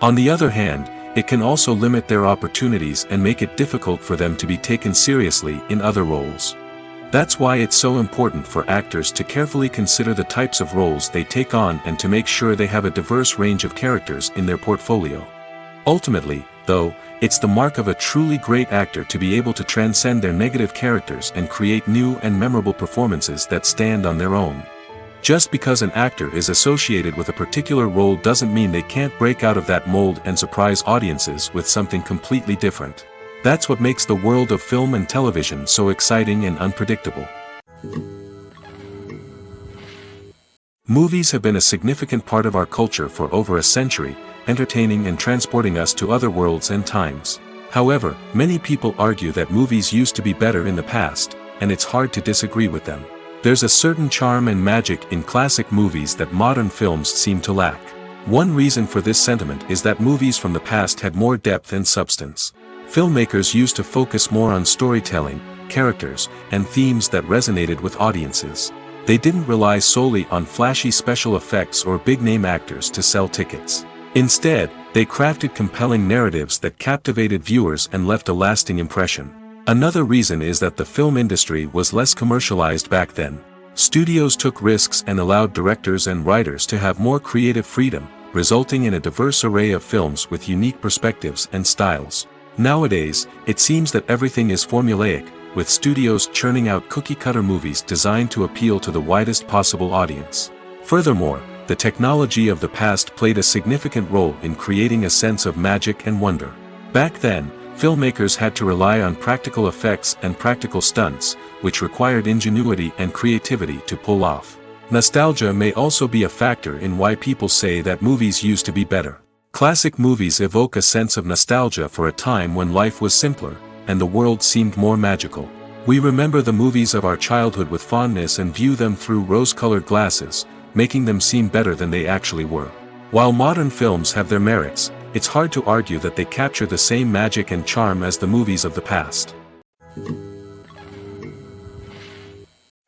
On the other hand, it can also limit their opportunities and make it difficult for them to be taken seriously in other roles. That's why it's so important for actors to carefully consider the types of roles they take on and to make sure they have a diverse range of characters in their portfolio. Ultimately, though, it's the mark of a truly great actor to be able to transcend their negative characters and create new and memorable performances that stand on their own. Just because an actor is associated with a particular role doesn't mean they can't break out of that mold and surprise audiences with something completely different. That's what makes the world of film and television so exciting and unpredictable. Movies have been a significant part of our culture for over a century, entertaining and transporting us to other worlds and times. However, many people argue that movies used to be better in the past, and it's hard to disagree with them. There's a certain charm and magic in classic movies that modern films seem to lack. One reason for this sentiment is that movies from the past had more depth and substance. Filmmakers used to focus more on storytelling, characters, and themes that resonated with audiences. They didn't rely solely on flashy special effects or big-name actors to sell tickets. Instead, they crafted compelling narratives that captivated viewers and left a lasting impression. Another reason is that the film industry was less commercialized back then. Studios took risks and allowed directors and writers to have more creative freedom, resulting in a diverse array of films with unique perspectives and styles. Nowadays, it seems that everything is formulaic, with studios churning out cookie-cutter movies designed to appeal to the widest possible audience. Furthermore, the technology of the past played a significant role in creating a sense of magic and wonder. Back then, filmmakers had to rely on practical effects and practical stunts, which required ingenuity and creativity to pull off. Nostalgia may also be a factor in why people say that movies used to be better. Classic movies evoke a sense of nostalgia for a time when life was simpler, and the world seemed more magical. We remember the movies of our childhood with fondness and view them through rose-colored glasses, making them seem better than they actually were. While modern films have their merits, it's hard to argue that they capture the same magic and charm as the movies of the past.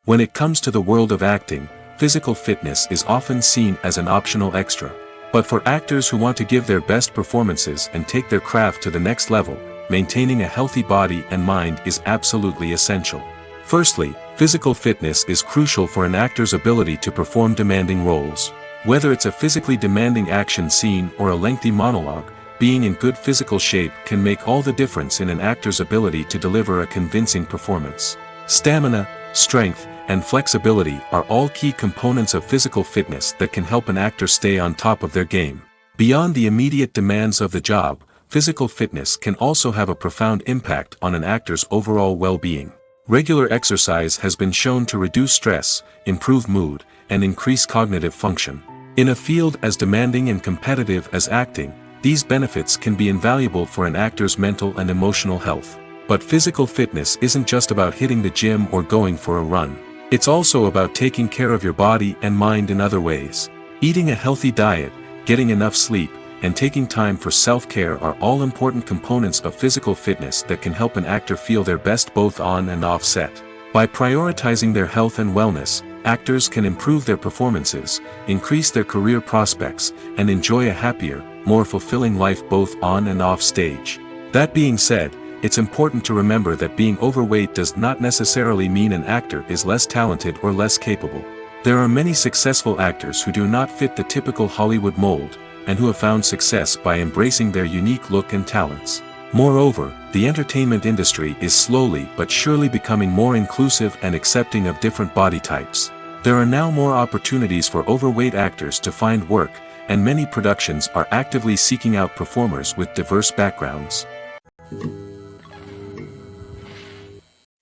When it comes to the world of acting, physical fitness is often seen as an optional extra. But for actors who want to give their best performances and take their craft to the next level, maintaining a healthy body and mind is absolutely essential. Firstly, physical fitness is crucial for an actor's ability to perform demanding roles. Whether it's a physically demanding action scene or a lengthy monologue, being in good physical shape can make all the difference in an actor's ability to deliver a convincing performance. Stamina, strength, and flexibility are all key components of physical fitness that can help an actor stay on top of their game. Beyond the immediate demands of the job, physical fitness can also have a profound impact on an actor's overall well-being. Regular exercise has been shown to reduce stress, improve mood, and increase cognitive function. In a field as demanding and competitive as acting, these benefits can be invaluable for an actor's mental and emotional health. But physical fitness isn't just about hitting the gym or going for a run. It's also about taking care of your body and mind in other ways. Eating a healthy diet, getting enough sleep, and taking time for self-care are all important components of physical fitness that can help an actor feel their best both on and off set. By prioritizing their health and wellness, actors can improve their performances, increase their career prospects, and enjoy a happier, more fulfilling life both on and off stage. That being said, it's important to remember that being overweight does not necessarily mean an actor is less talented or less capable. There are many successful actors who do not fit the typical Hollywood mold, and who have found success by embracing their unique look and talents. Moreover, the entertainment industry is slowly but surely becoming more inclusive and accepting of different body types. There are now more opportunities for overweight actors to find work, and many productions are actively seeking out performers with diverse backgrounds.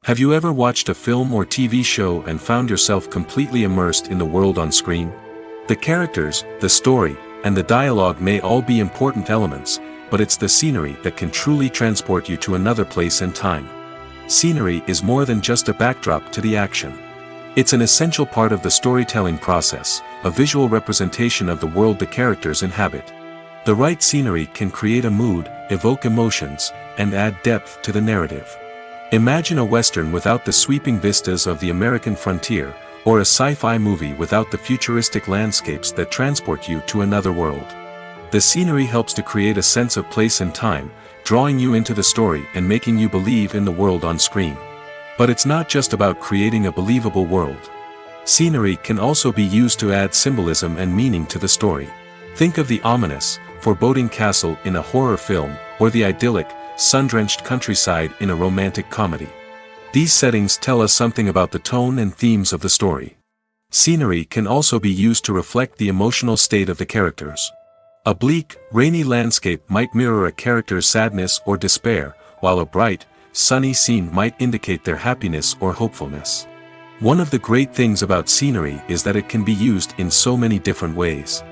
Have you ever watched a film or TV show and found yourself completely immersed in the world on screen? The characters, the story, and the dialogue may all be important elements, but it's the scenery that can truly transport you to another place and time. Scenery is more than just a backdrop to the action. It's an essential part of the storytelling process, a visual representation of the world the characters inhabit. The right scenery can create a mood, evoke emotions, and add depth to the narrative. Imagine a Western without the sweeping vistas of the American frontier, or a sci-fi movie without the futuristic landscapes that transport you to another world. The scenery helps to create a sense of place and time, drawing you into the story and making you believe in the world on screen. But it's not just about creating a believable world. Scenery can also be used to add symbolism and meaning to the story. Think of the ominous, foreboding castle in a horror film, or the idyllic, sun-drenched countryside in a romantic comedy. These settings tell us something about the tone and themes of the story. Scenery can also be used to reflect the emotional state of the characters. A bleak, rainy landscape might mirror a character's sadness or despair, while a bright, sunny scene might indicate their happiness or hopefulness. One of the great things about scenery is that it can be used in so many different ways.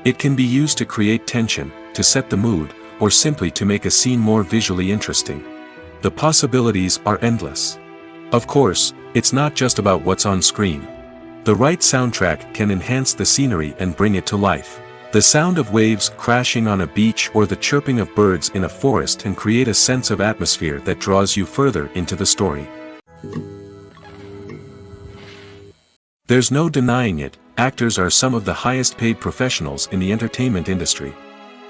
It can be used to create tension, to set the mood, or simply to make a scene more visually interesting. The possibilities are endless. Of course, it's not just about what's on screen. The right soundtrack can enhance the scenery and bring it to life. The sound of waves crashing on a beach or the chirping of birds in a forest can create a sense of atmosphere that draws you further into the story. There's no denying it, actors are some of the highest paid professionals in the entertainment industry.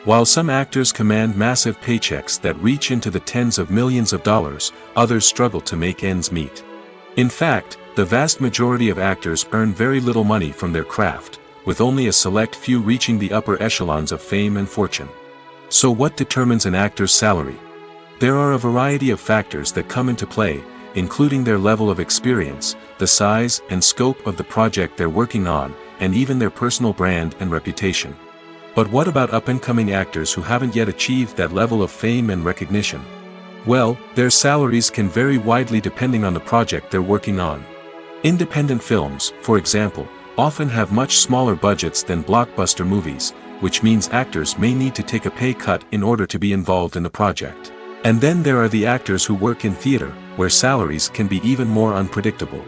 While some actors command massive paychecks that reach into the tens of millions of dollars, others struggle to make ends meet. In fact, the vast majority of actors earn very little money from their craft, with only a select few reaching the upper echelons of fame and fortune. So what determines an actor's salary? There are a variety of factors that come into play, including their level of experience, the size and scope of the project they're working on, and even their personal brand and reputation. But what about up-and-coming actors who haven't yet achieved that level of fame and recognition? Well, their salaries can vary widely depending on the project they're working on. Independent films, for example, often have much smaller budgets than blockbuster movies, which means actors may need to take a pay cut in order to be involved in the project. And then there are the actors who work in theater, where salaries can be even more unpredictable.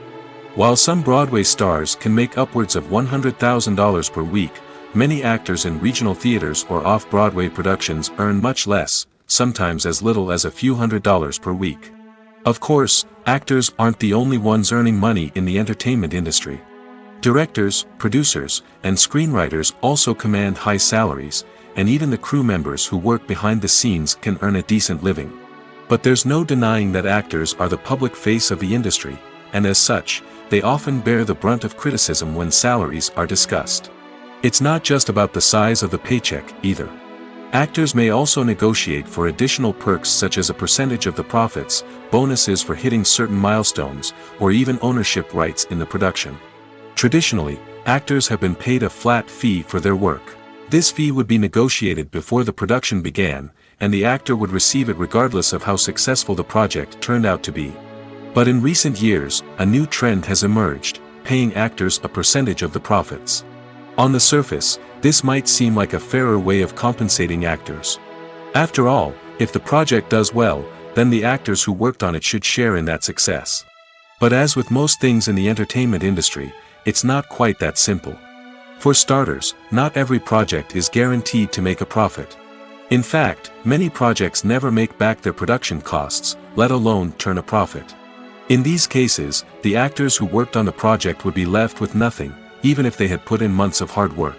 While some Broadway stars can make upwards of $100,000 per week, many actors in regional theaters or off-Broadway productions earn much less, sometimes as little as a few $100s per week. Of course, actors aren't the only ones earning money in the entertainment industry. Directors, producers, and screenwriters also command high salaries, and even the crew members who work behind the scenes can earn a decent living. But there's no denying that actors are the public face of the industry, and as such, they often bear the brunt of criticism when salaries are discussed. It's not just about the size of the paycheck, either. Actors may also negotiate for additional perks such as a percentage of the profits, bonuses for hitting certain milestones, or even ownership rights in the production. Traditionally, actors have been paid a flat fee for their work. This fee would be negotiated before the production began, and the actor would receive it regardless of how successful the project turned out to be. But in recent years, a new trend has emerged, paying actors a percentage of the profits. On the surface, this might seem like a fairer way of compensating actors. After all, if the project does well, then the actors who worked on it should share in that success. But as with most things in the entertainment industry, it's not quite that simple. For starters, not every project is guaranteed to make a profit. In fact, many projects never make back their production costs, let alone turn a profit. In these cases, the actors who worked on the project would be left with nothing, even if they had put in months of hard work.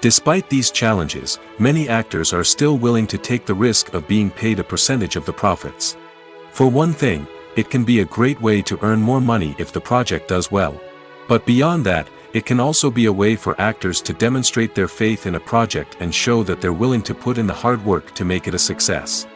Despite these challenges, many actors are still willing to take the risk of being paid a percentage of the profits. For one thing, it can be a great way to earn more money if the project does well. But beyond that, it can also be a way for actors to demonstrate their faith in a project and show that they're willing to put in the hard work to make it a success.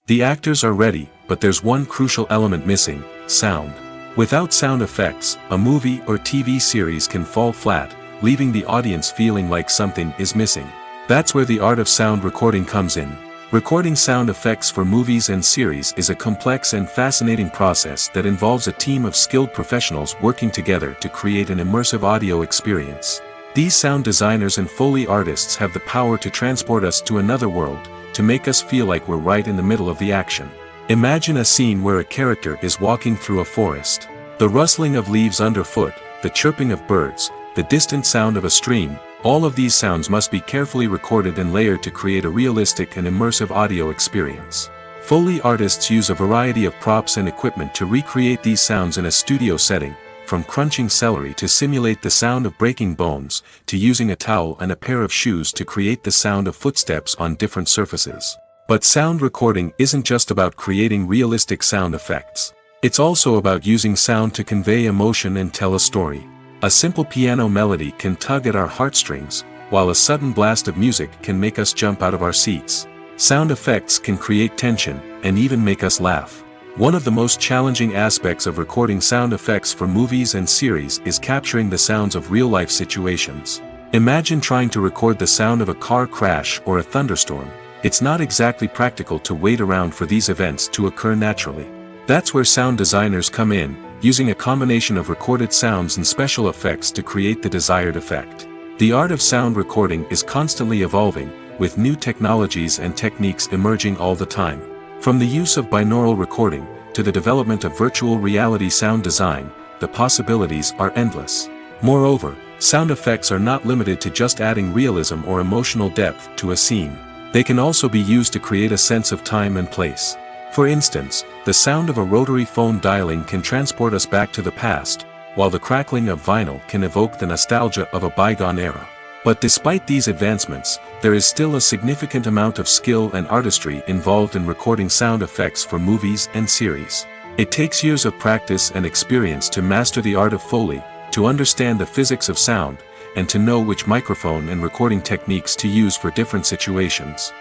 The actors are ready, but there's one crucial element missing: sound. Without sound effects, a movie or TV series can fall flat, leaving the audience feeling like something is missing. That's where the art of sound recording comes in. Recording sound effects for movies and series is a complex and fascinating process that involves a team of skilled professionals working together to create an immersive audio experience. These sound designers and Foley artists have the power to transport us to another world, to make us feel like we're right in the middle of the action. Imagine a scene where a character is walking through a forest. The rustling of leaves underfoot, the chirping of birds, the distant sound of a stream, all of these sounds must be carefully recorded and layered to create a realistic and immersive audio experience. Foley artists use a variety of props and equipment to recreate these sounds in a studio setting, from crunching celery to simulate the sound of breaking bones, to using a towel and a pair of shoes to create the sound of footsteps on different surfaces. But sound recording isn't just about creating realistic sound effects. It's also about using sound to convey emotion and tell a story. A simple piano melody can tug at our heartstrings, while a sudden blast of music can make us jump out of our seats. Sound effects can create tension, and even make us laugh. One of the most challenging aspects of recording sound effects for movies and series is capturing the sounds of real-life situations. Imagine trying to record the sound of a car crash or a thunderstorm. It's not exactly practical to wait around for these events to occur naturally. That's where sound designers come in, using a combination of recorded sounds and special effects to create the desired effect. The art of sound recording is constantly evolving, with new technologies and techniques emerging all the time. From the use of binaural recording, to the development of virtual reality sound design, the possibilities are endless. Moreover, sound effects are not limited to just adding realism or emotional depth to a scene. They can also be used to create a sense of time and place. For instance, the sound of a rotary phone dialing can transport us back to the past, while the crackling of vinyl can evoke the nostalgia of a bygone era. But despite these advancements, there is still a significant amount of skill and artistry involved in recording sound effects for movies and series. It takes years of practice and experience to master the art of Foley, to understand the physics of sound, and to know which microphone and recording techniques to use for different situations.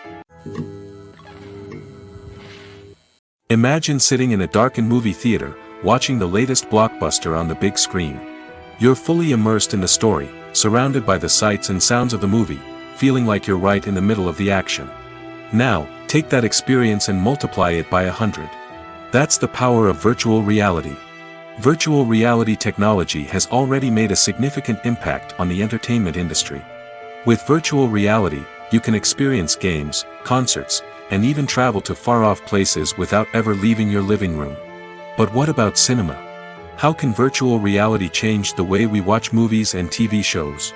Imagine sitting in a darkened movie theater, watching the latest blockbuster on the big screen. You're fully immersed in the story, surrounded by the sights and sounds of the movie, feeling like you're right in the middle of the action. Now, take that experience and multiply it by 100. That's the power of virtual reality. Virtual reality technology has already made a significant impact on the entertainment industry. With virtual reality, you can experience games, concerts, and even travel to far-off places without ever leaving your living room. But what about cinema? How can virtual reality change the way we watch movies and TV shows?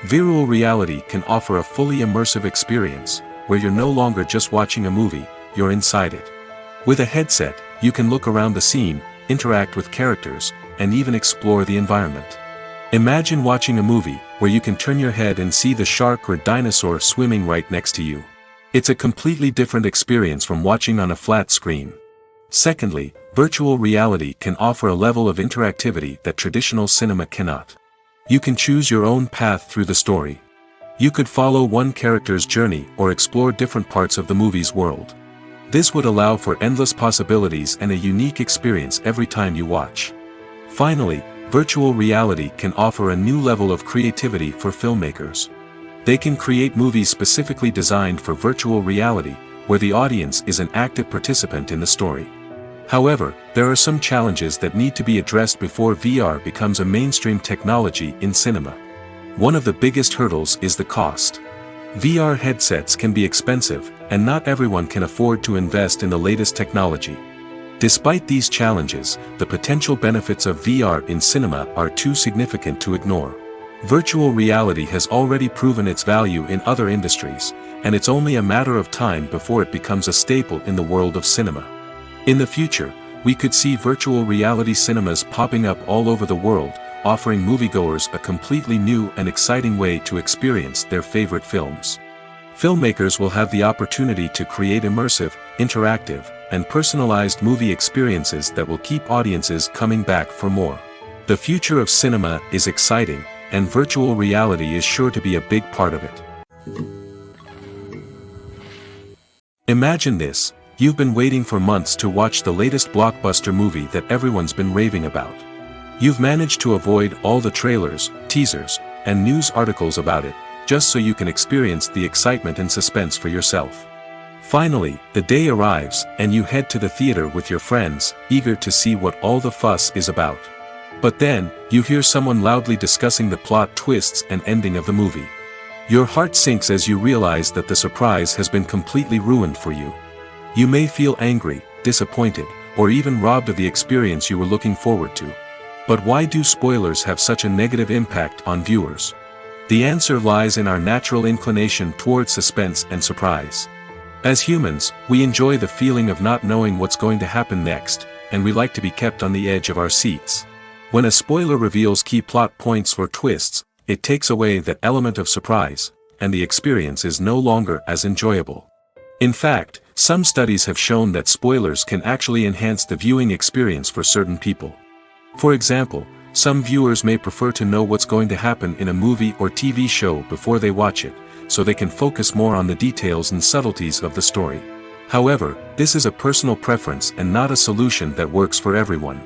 Virtual reality can offer a fully immersive experience, where you're no longer just watching a movie, you're inside it. With a headset, you can look around the scene, interact with characters, and even explore the environment. Imagine watching a movie where you can turn your head and see the shark or dinosaur swimming right next to you. It's a completely different experience from watching on a flat screen. Secondly, virtual reality can offer a level of interactivity that traditional cinema cannot. You can choose your own path through the story. You could follow one character's journey or explore different parts of the movie's world. This would allow for endless possibilities and a unique experience every time you watch. Finally, virtual reality can offer a new level of creativity for filmmakers. They can create movies specifically designed for virtual reality, where the audience is an active participant in the story. However, there are some challenges that need to be addressed before VR becomes a mainstream technology in cinema. One of the biggest hurdles is the cost. VR headsets can be expensive, and not everyone can afford to invest in the latest technology. Despite these challenges, the potential benefits of VR in cinema are too significant to ignore. Virtual reality has already proven its value in other industries, and it's only a matter of time before it becomes a staple in the world of cinema. In the future, we could see virtual reality cinemas popping up all over the world, offering moviegoers a completely new and exciting way to experience their favorite films. Filmmakers will have the opportunity to create immersive, interactive, and personalized movie experiences that will keep audiences coming back for more. The future of cinema is exciting, and virtual reality is sure to be a big part of it. Imagine this. You've been waiting for months to watch the latest blockbuster movie that everyone's been raving about. You've managed to avoid all the trailers, teasers, and news articles about it, just so you can experience the excitement and suspense for yourself. Finally, the day arrives, and you head to the theater with your friends, eager to see what all the fuss is about. But then, you hear someone loudly discussing the plot twists and ending of the movie. Your heart sinks as you realize that the surprise has been completely ruined for you. You may feel angry, disappointed, or even robbed of the experience you were looking forward to. But why do spoilers have such a negative impact on viewers? The answer lies in our natural inclination toward suspense and surprise. As humans, we enjoy the feeling of not knowing what's going to happen next, and we like to be kept on the edge of our seats. When a spoiler reveals key plot points or twists, it takes away that element of surprise, and the experience is no longer as enjoyable. In fact, some studies have shown that spoilers can actually enhance the viewing experience for certain people. For example, some viewers may prefer to know what's going to happen in a movie or TV show before they watch it, so they can focus more on the details and subtleties of the story. However, this is a personal preference and not a solution that works for everyone.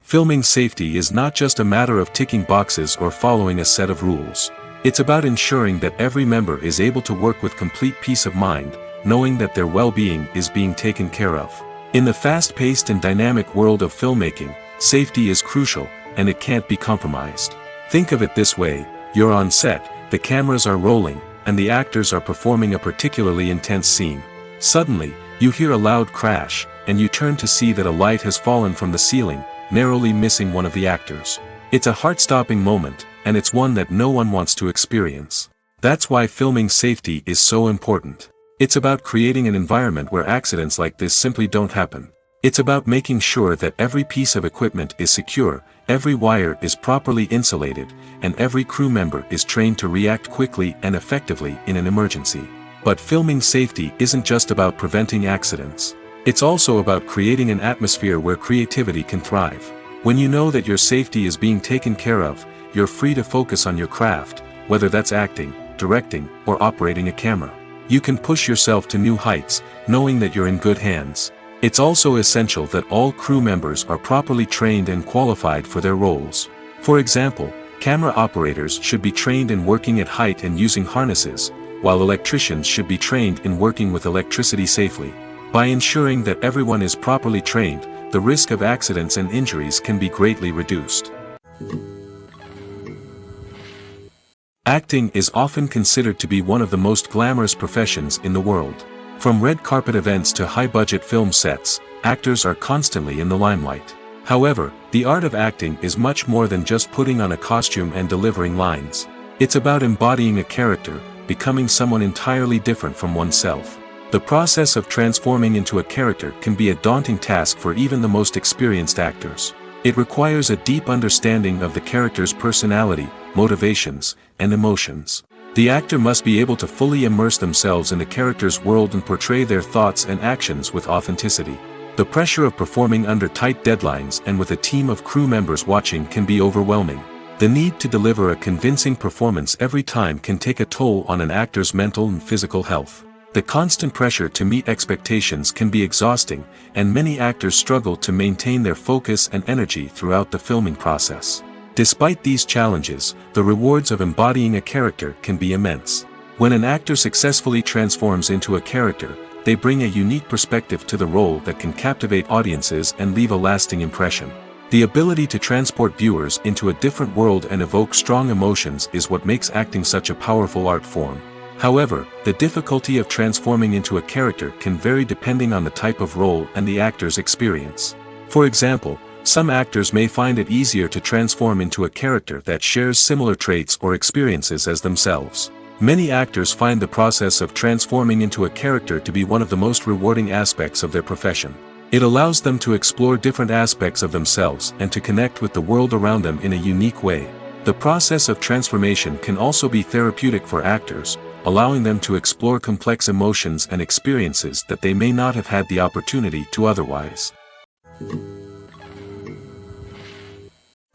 Filming safety is not just a matter of ticking boxes or following a set of rules. It's about ensuring that every member is able to work with complete peace of mind, knowing that their well-being is being taken care of. In the fast-paced and dynamic world of filmmaking, safety is crucial, and it can't be compromised. Think of it this way: you're on set, the cameras are rolling, and the actors are performing a particularly intense scene. Suddenly, you hear a loud crash, and you turn to see that a light has fallen from the ceiling, narrowly missing one of the actors. It's a heart-stopping moment, and it's one that no one wants to experience. That's why filming safety is so important. It's about creating an environment where accidents like this simply don't happen. It's about making sure that every piece of equipment is secure, every wire is properly insulated, and every crew member is trained to react quickly and effectively in an emergency. But filming safety isn't just about preventing accidents. It's also about creating an atmosphere where creativity can thrive. When you know that your safety is being taken care of, you're free to focus on your craft, whether that's acting, directing, or operating a camera. You can push yourself to new heights, knowing that you're in good hands. It's also essential that all crew members are properly trained and qualified for their roles. For example, camera operators should be trained in working at height and using harnesses, while electricians should be trained in working with electricity safely. By ensuring that everyone is properly trained, the risk of accidents and injuries can be greatly reduced. Acting is often considered to be one of the most glamorous professions in the world. From red carpet events to high-budget film sets, actors are constantly in the limelight. However, the art of acting is much more than just putting on a costume and delivering lines. It's about embodying a character, becoming someone entirely different from oneself. The process of transforming into a character can be a daunting task for even the most experienced actors. It requires a deep understanding of the character's personality, motivations, and emotions. The actor must be able to fully immerse themselves in the character's world and portray their thoughts and actions with authenticity. The pressure of performing under tight deadlines and with a team of crew members watching can be overwhelming. The need to deliver a convincing performance every time can take a toll on an actor's mental and physical health. The constant pressure to meet expectations can be exhausting, and many actors struggle to maintain their focus and energy throughout the filming process. Despite these challenges, the rewards of embodying a character can be immense. When an actor successfully transforms into a character, they bring a unique perspective to the role that can captivate audiences and leave a lasting impression. The ability to transport viewers into a different world and evoke strong emotions is what makes acting such a powerful art form. However, the difficulty of transforming into a character can vary depending on the type of role and the actor's experience. For example, some actors may find it easier to transform into a character that shares similar traits or experiences as themselves. Many actors find the process of transforming into a character to be one of the most rewarding aspects of their profession. It allows them to explore different aspects of themselves and to connect with the world around them in a unique way. The process of transformation can also be therapeutic for actors, allowing them to explore complex emotions and experiences that they may not have had the opportunity to otherwise.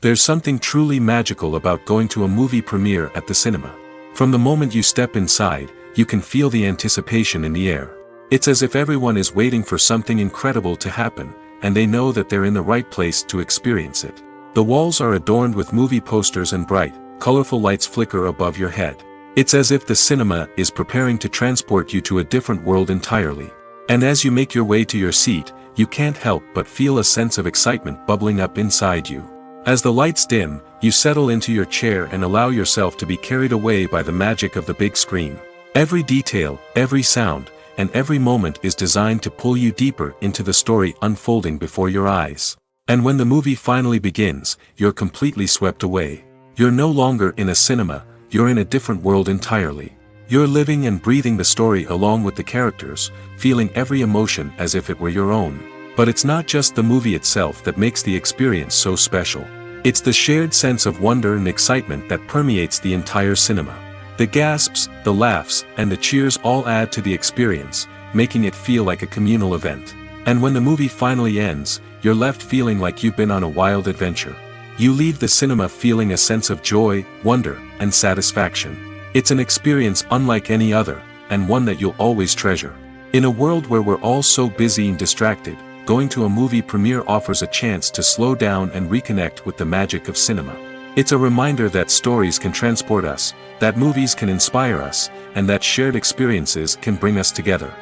There's something truly magical about going to a movie premiere at the cinema. From the moment you step inside, you can feel the anticipation in the air. It's as if everyone is waiting for something incredible to happen, and they know that they're in the right place to experience it. The walls are adorned with movie posters and bright, colorful lights flicker above your head. It's as if the cinema is preparing to transport you to a different world entirely. And as you make your way to your seat, you can't help but feel a sense of excitement bubbling up inside you. As the lights dim, you settle into your chair and allow yourself to be carried away by the magic of the big screen. Every detail, every sound, and every moment is designed to pull you deeper into the story unfolding before your eyes. And when the movie finally begins, you're completely swept away. You're no longer in a cinema, you're in a different world entirely. You're living and breathing the story along with the characters, feeling every emotion as if it were your own. But it's not just the movie itself that makes the experience so special. It's the shared sense of wonder and excitement that permeates the entire cinema. The gasps, the laughs, and the cheers all add to the experience, making it feel like a communal event. And when the movie finally ends, you're left feeling like you've been on a wild adventure. You leave the cinema feeling a sense of joy, wonder, and satisfaction. It's an experience unlike any other, and one that you'll always treasure. In a world where we're all so busy and distracted, going to a movie premiere offers a chance to slow down and reconnect with the magic of cinema. It's a reminder that stories can transport us, that movies can inspire us, and that shared experiences can bring us together.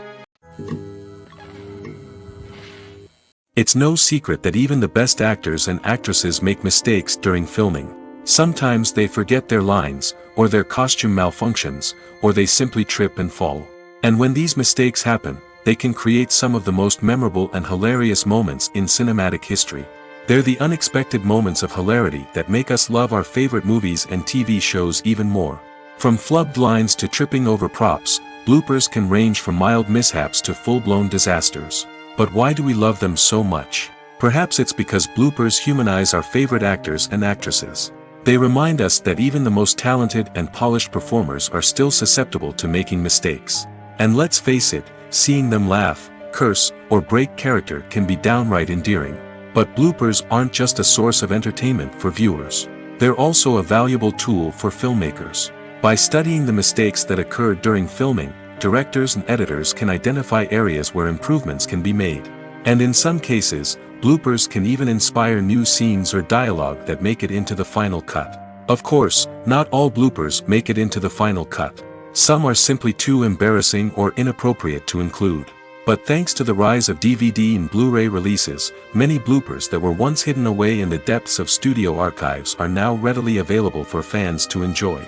It's no secret that even the best actors and actresses make mistakes during filming. Sometimes they forget their lines, or their costume malfunctions, or they simply trip and fall. And when these mistakes happen, they can create some of the most memorable and hilarious moments in cinematic history. They're the unexpected moments of hilarity that make us love our favorite movies and TV shows even more. From flubbed lines to tripping over props, bloopers can range from mild mishaps to full-blown disasters. But why do we love them so much? Perhaps it's because bloopers humanize our favorite actors and actresses. They remind us that even the most talented and polished performers are still susceptible to making mistakes. And let's face it, seeing them laugh, curse, or break character can be downright endearing. But bloopers aren't just a source of entertainment for viewers. They're also a valuable tool for filmmakers. By studying the mistakes that occurred during filming, directors and editors can identify areas where improvements can be made. And in some cases, bloopers can even inspire new scenes or dialogue that make it into the final cut. Of course, not all bloopers make it into the final cut. Some are simply too embarrassing or inappropriate to include. But thanks to the rise of DVD and Blu-ray releases, many bloopers that were once hidden away in the depths of studio archives are now readily available for fans to enjoy.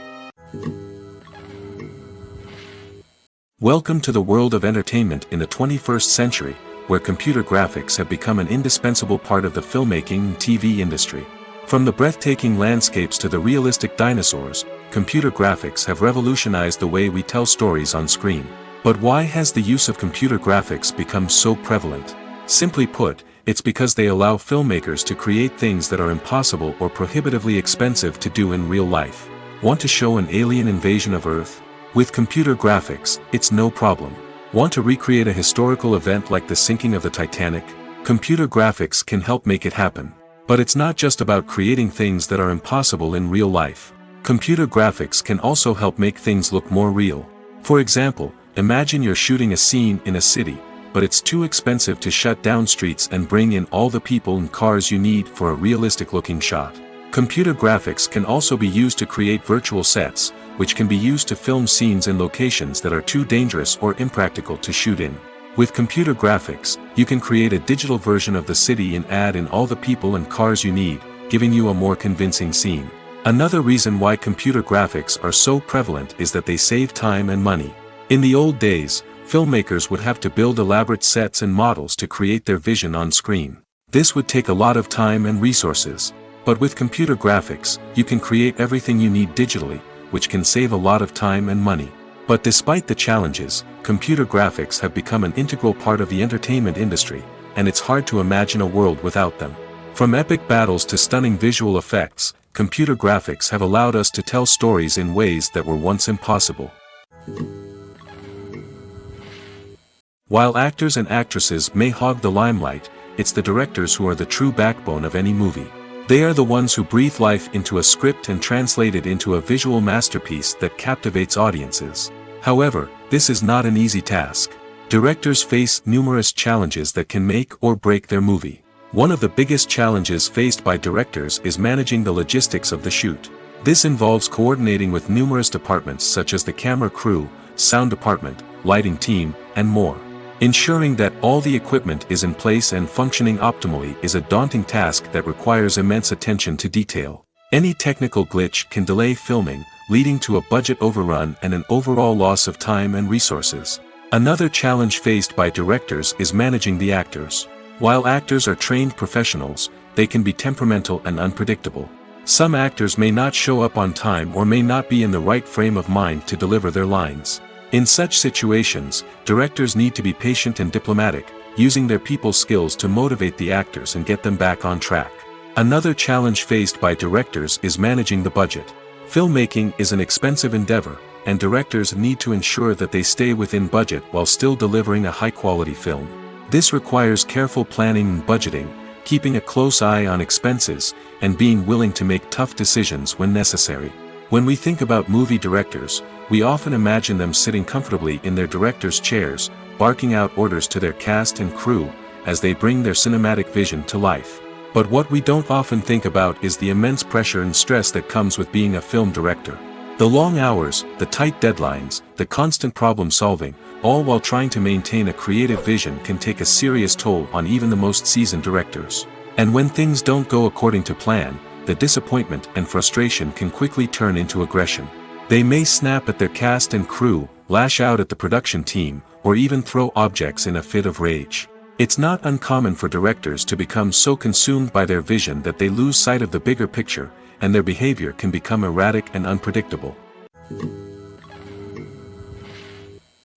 Welcome to the world of entertainment in the 21st century, where computer graphics have become an indispensable part of the filmmaking and TV industry. From the breathtaking landscapes to the realistic dinosaurs, computer graphics have revolutionized the way we tell stories on screen. But why has the use of computer graphics become so prevalent? Simply put, it's because they allow filmmakers to create things that are impossible or prohibitively expensive to do in real life. Want to show an alien invasion of Earth? With computer graphics, it's no problem. Want to recreate a historical event like the sinking of the Titanic? Computer graphics can help make it happen. But it's not just about creating things that are impossible in real life. Computer graphics can also help make things look more real. For example, imagine you're shooting a scene in a city, but it's too expensive to shut down streets and bring in all the people and cars you need for a realistic-looking shot. Computer graphics can also be used to create virtual sets, which can be used to film scenes in locations that are too dangerous or impractical to shoot in. With computer graphics, you can create a digital version of the city and add in all the people and cars you need, giving you a more convincing scene. Another reason why computer graphics are so prevalent is that they save time and money. In the old days, filmmakers would have to build elaborate sets and models to create their vision on screen. This would take a lot of time and resources. But with computer graphics, you can create everything you need digitally, which can save a lot of time and money. But despite the challenges, computer graphics have become an integral part of the entertainment industry, and it's hard to imagine a world without them. From epic battles to stunning visual effects, computer graphics have allowed us to tell stories in ways that were once impossible. While actors and actresses may hog the limelight, it's the directors who are the true backbone of any movie. They are the ones who breathe life into a script and translate it into a visual masterpiece that captivates audiences. However, this is not an easy task. Directors face numerous challenges that can make or break their movie. One of the biggest challenges faced by directors is managing the logistics of the shoot. This involves coordinating with numerous departments such as the camera crew, sound department, lighting team, and more. Ensuring that all the equipment is in place and functioning optimally is a daunting task that requires immense attention to detail. Any technical glitch can delay filming, leading to a budget overrun and an overall loss of time and resources. Another challenge faced by directors is managing the actors. While actors are trained professionals, they can be temperamental and unpredictable. Some actors may not show up on time or may not be in the right frame of mind to deliver their lines. In such situations, directors need to be patient and diplomatic, using their people skills to motivate the actors and get them back on track. Another challenge faced by directors is managing the budget. Filmmaking is an expensive endeavor, and directors need to ensure that they stay within budget while still delivering a high-quality film. This requires careful planning and budgeting, keeping a close eye on expenses, and being willing to make tough decisions when necessary. When we think about movie directors, we often imagine them sitting comfortably in their director's chairs, barking out orders to their cast and crew, as they bring their cinematic vision to life. But what we don't often think about is the immense pressure and stress that comes with being a film director. The long hours, the tight deadlines, the constant problem solving, all while trying to maintain a creative vision can take a serious toll on even the most seasoned directors. And when things don't go according to plan, the disappointment and frustration can quickly turn into aggression. They may snap at their cast and crew, lash out at the production team, or even throw objects in a fit of rage. It's not uncommon for directors to become so consumed by their vision that they lose sight of the bigger picture, and their behavior can become erratic and unpredictable.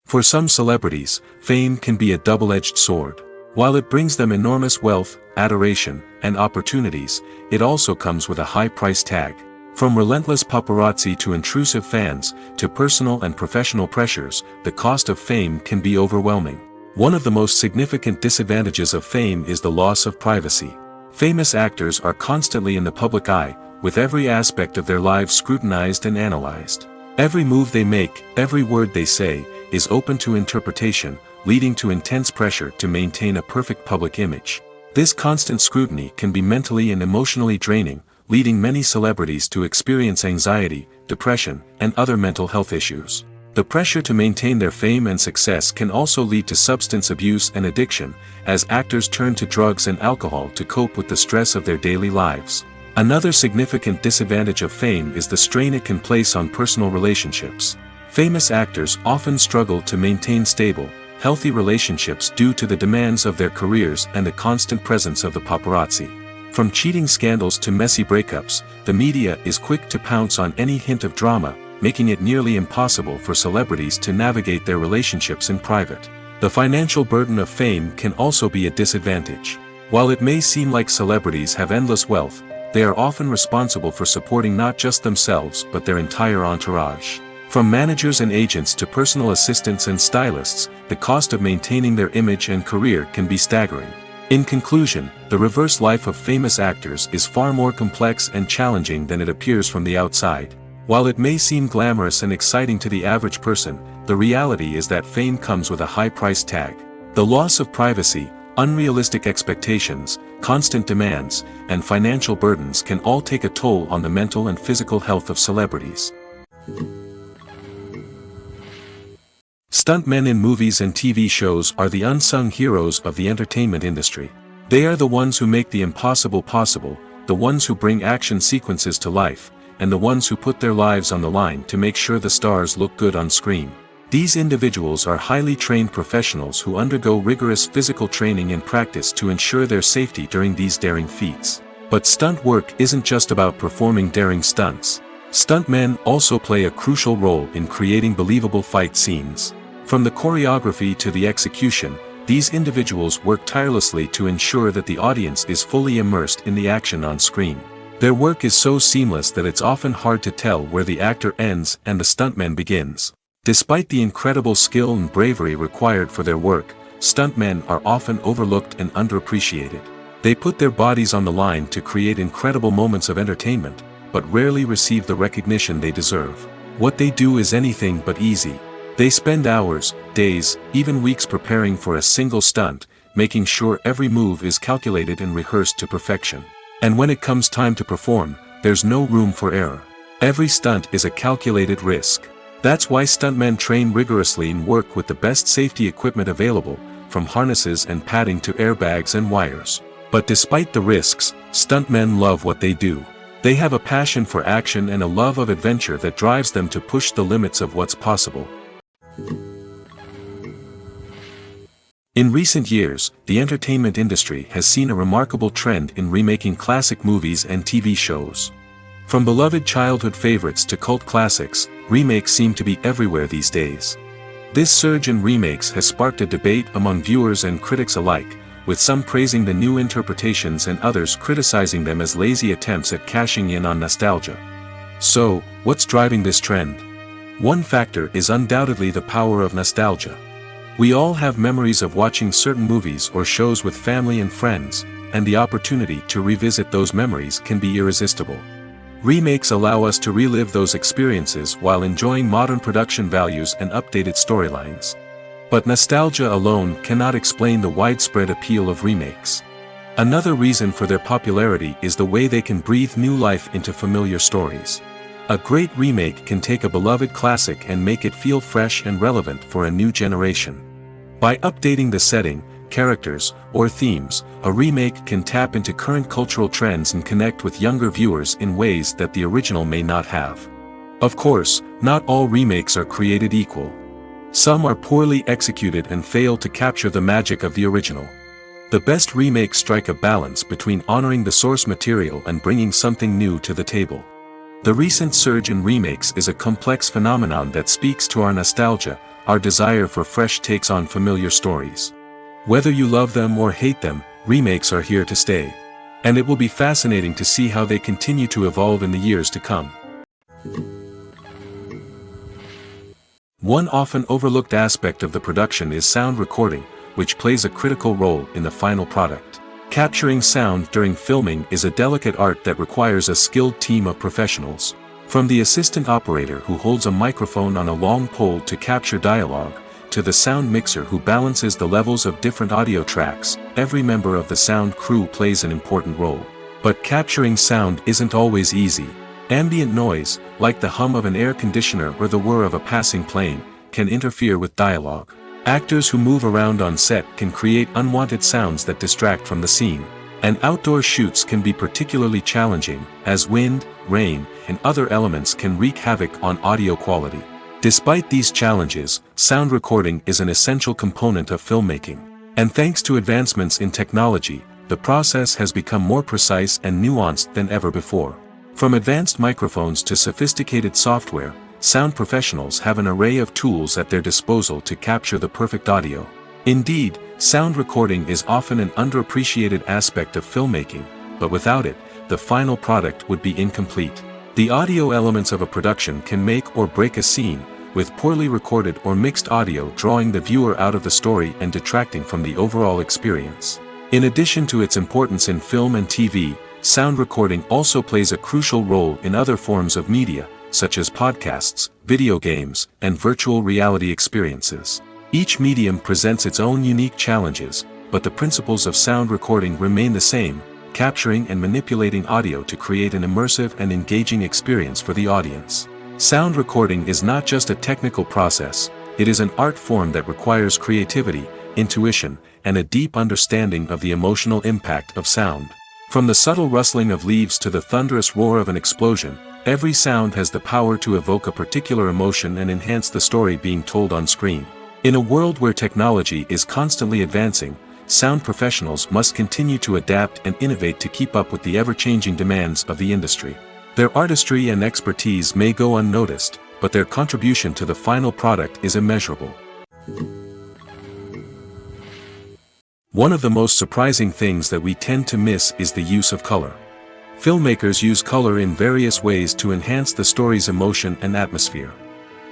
For some celebrities, fame can be a double-edged sword. While it brings them enormous wealth, adoration, and opportunities, it also comes with a high price tag. From relentless paparazzi to intrusive fans, to personal and professional pressures, the cost of fame can be overwhelming. One of the most significant disadvantages of fame is the loss of privacy. Famous actors are constantly in the public eye, with every aspect of their lives scrutinized and analyzed. Every move they make, every word they say, is open to interpretation, leading to intense pressure to maintain a perfect public image. This constant scrutiny can be mentally and emotionally draining, leading many celebrities to experience anxiety, depression, and other mental health issues. The pressure to maintain their fame and success can also lead to substance abuse and addiction, as actors turn to drugs and alcohol to cope with the stress of their daily lives. Another significant disadvantage of fame is the strain it can place on personal relationships. Famous actors often struggle to maintain stable, healthy relationships due to the demands of their careers and the constant presence of the paparazzi. From cheating scandals to messy breakups, the media is quick to pounce on any hint of drama, making it nearly impossible for celebrities to navigate their relationships in private. The financial burden of fame can also be a disadvantage. While it may seem like celebrities have endless wealth, they are often responsible for supporting not just themselves but their entire entourage. From managers and agents to personal assistants and stylists, the cost of maintaining their image and career can be staggering. In conclusion, the reverse life of famous actors is far more complex and challenging than it appears from the outside. While it may seem glamorous and exciting to the average person, the reality is that fame comes with a high price tag. The loss of privacy, unrealistic expectations, constant demands, and financial burdens can all take a toll on the mental and physical health of celebrities. Stuntmen in movies and TV shows are the unsung heroes of the entertainment industry. They are the ones who make the impossible possible, the ones who bring action sequences to life, and the ones who put their lives on the line to make sure the stars look good on screen. These individuals are highly trained professionals who undergo rigorous physical training and practice to ensure their safety during these daring feats. But stunt work isn't just about performing daring stunts. Stuntmen also play a crucial role in creating believable fight scenes. From the choreography to the execution, these individuals work tirelessly to ensure that the audience is fully immersed in the action on screen. Their work is so seamless that it's often hard to tell where the actor ends and the stuntman begins. Despite the incredible skill and bravery required for their work, stuntmen are often overlooked and underappreciated. They put their bodies on the line to create incredible moments of entertainment, but rarely receive the recognition they deserve. What they do is anything but easy. They spend hours, days, even weeks preparing for a single stunt, making sure every move is calculated and rehearsed to perfection. And when it comes time to perform, there's no room for error. Every stunt is a calculated risk. That's why stuntmen train rigorously and work with the best safety equipment available, from harnesses and padding to airbags and wires. But despite the risks, stuntmen love what they do. They have a passion for action and a love of adventure that drives them to push the limits of what's possible. In recent years, the entertainment industry has seen a remarkable trend in remaking classic movies and TV shows. From beloved childhood favorites to cult classics, remakes seem to be everywhere these days. This surge in remakes has sparked a debate among viewers and critics alike, with some praising the new interpretations and others criticizing them as lazy attempts at cashing in on nostalgia. So, what's driving this trend? One factor is undoubtedly the power of nostalgia. We all have memories of watching certain movies or shows with family and friends, and the opportunity to revisit those memories can be irresistible. Remakes allow us to relive those experiences while enjoying modern production values and updated storylines. But nostalgia alone cannot explain the widespread appeal of remakes. Another reason for their popularity is the way they can breathe new life into familiar stories. A great remake can take a beloved classic and make it feel fresh and relevant for a new generation. By updating the setting, characters, or themes, a remake can tap into current cultural trends and connect with younger viewers in ways that the original may not have. Of course, not all remakes are created equal. Some are poorly executed and fail to capture the magic of the original. The best remakes strike a balance between honoring the source material and bringing something new to the table. The recent surge in remakes is a complex phenomenon that speaks to our nostalgia, our desire for fresh takes on familiar stories. Whether you love them or hate them, remakes are here to stay. And it will be fascinating to see how they continue to evolve in the years to come. One often overlooked aspect of the production is sound recording, which plays a critical role in the final product. Capturing sound during filming is a delicate art that requires a skilled team of professionals. From the assistant operator who holds a microphone on a long pole to capture dialogue, to the sound mixer who balances the levels of different audio tracks, every member of the sound crew plays an important role. But capturing sound isn't always easy. Ambient noise, like the hum of an air conditioner or the whir of a passing plane, can interfere with dialogue. Actors who move around on set can create unwanted sounds that distract from the scene. And outdoor shoots can be particularly challenging, as wind, rain, and other elements can wreak havoc on audio quality. Despite these challenges, sound recording is an essential component of filmmaking. And thanks to advancements in technology, the process has become more precise and nuanced than ever before. From advanced microphones to sophisticated software, sound professionals have an array of tools at their disposal to capture the perfect audio. Indeed, sound recording is often an underappreciated aspect of filmmaking, but without it, the final product would be incomplete. The audio elements of a production can make or break a scene, with poorly recorded or mixed audio drawing the viewer out of the story and detracting from the overall experience. In addition to its importance in film and TV, sound recording also plays a crucial role in other forms of media, such as podcasts, video games, and virtual reality experiences. Each medium presents its own unique challenges, but the principles of sound recording remain the same, capturing and manipulating audio to create an immersive and engaging experience for the audience. Sound recording is not just a technical process, it is an art form that requires creativity, intuition, and a deep understanding of the emotional impact of sound. From the subtle rustling of leaves to the thunderous roar of an explosion, every sound has the power to evoke a particular emotion and enhance the story being told on screen. In a world where technology is constantly advancing, sound professionals must continue to adapt and innovate to keep up with the ever-changing demands of the industry. Their artistry and expertise may go unnoticed, but their contribution to the final product is immeasurable. One of the most surprising things that we tend to miss is the use of color. Filmmakers use color in various ways to enhance the story's emotion and atmosphere.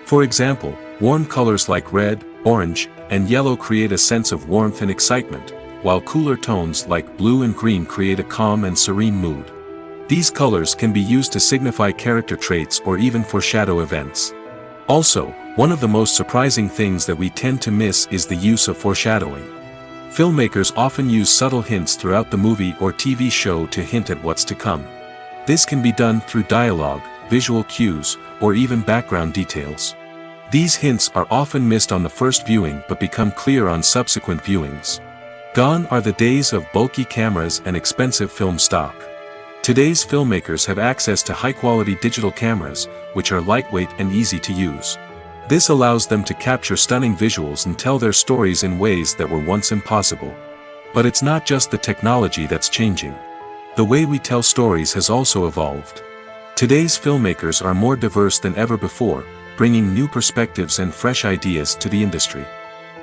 For example, warm colors like red, orange, and yellow create a sense of warmth and excitement, while cooler tones like blue and green create a calm and serene mood. These colors can be used to signify character traits or even foreshadow events. Also, one of the most surprising things that we tend to miss is the use of foreshadowing. Filmmakers often use subtle hints throughout the movie or TV show to hint at what's to come. This can be done through dialogue, visual cues, or even background details. These hints are often missed on the first viewing but become clear on subsequent viewings. Gone are the days of bulky cameras and expensive film stock. Today's filmmakers have access to high-quality digital cameras, which are lightweight and easy to use. This allows them to capture stunning visuals and tell their stories in ways that were once impossible. But it's not just the technology that's changing. The way we tell stories has also evolved. Today's filmmakers are more diverse than ever before, bringing new perspectives and fresh ideas to the industry.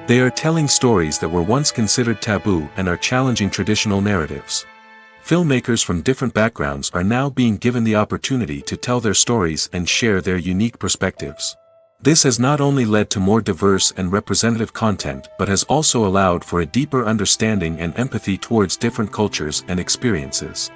They are telling stories that were once considered taboo and are challenging traditional narratives. Filmmakers from different backgrounds are now being given the opportunity to tell their stories and share their unique perspectives. This has not only led to more diverse and representative content but has also allowed for a deeper understanding and empathy towards different cultures and experiences.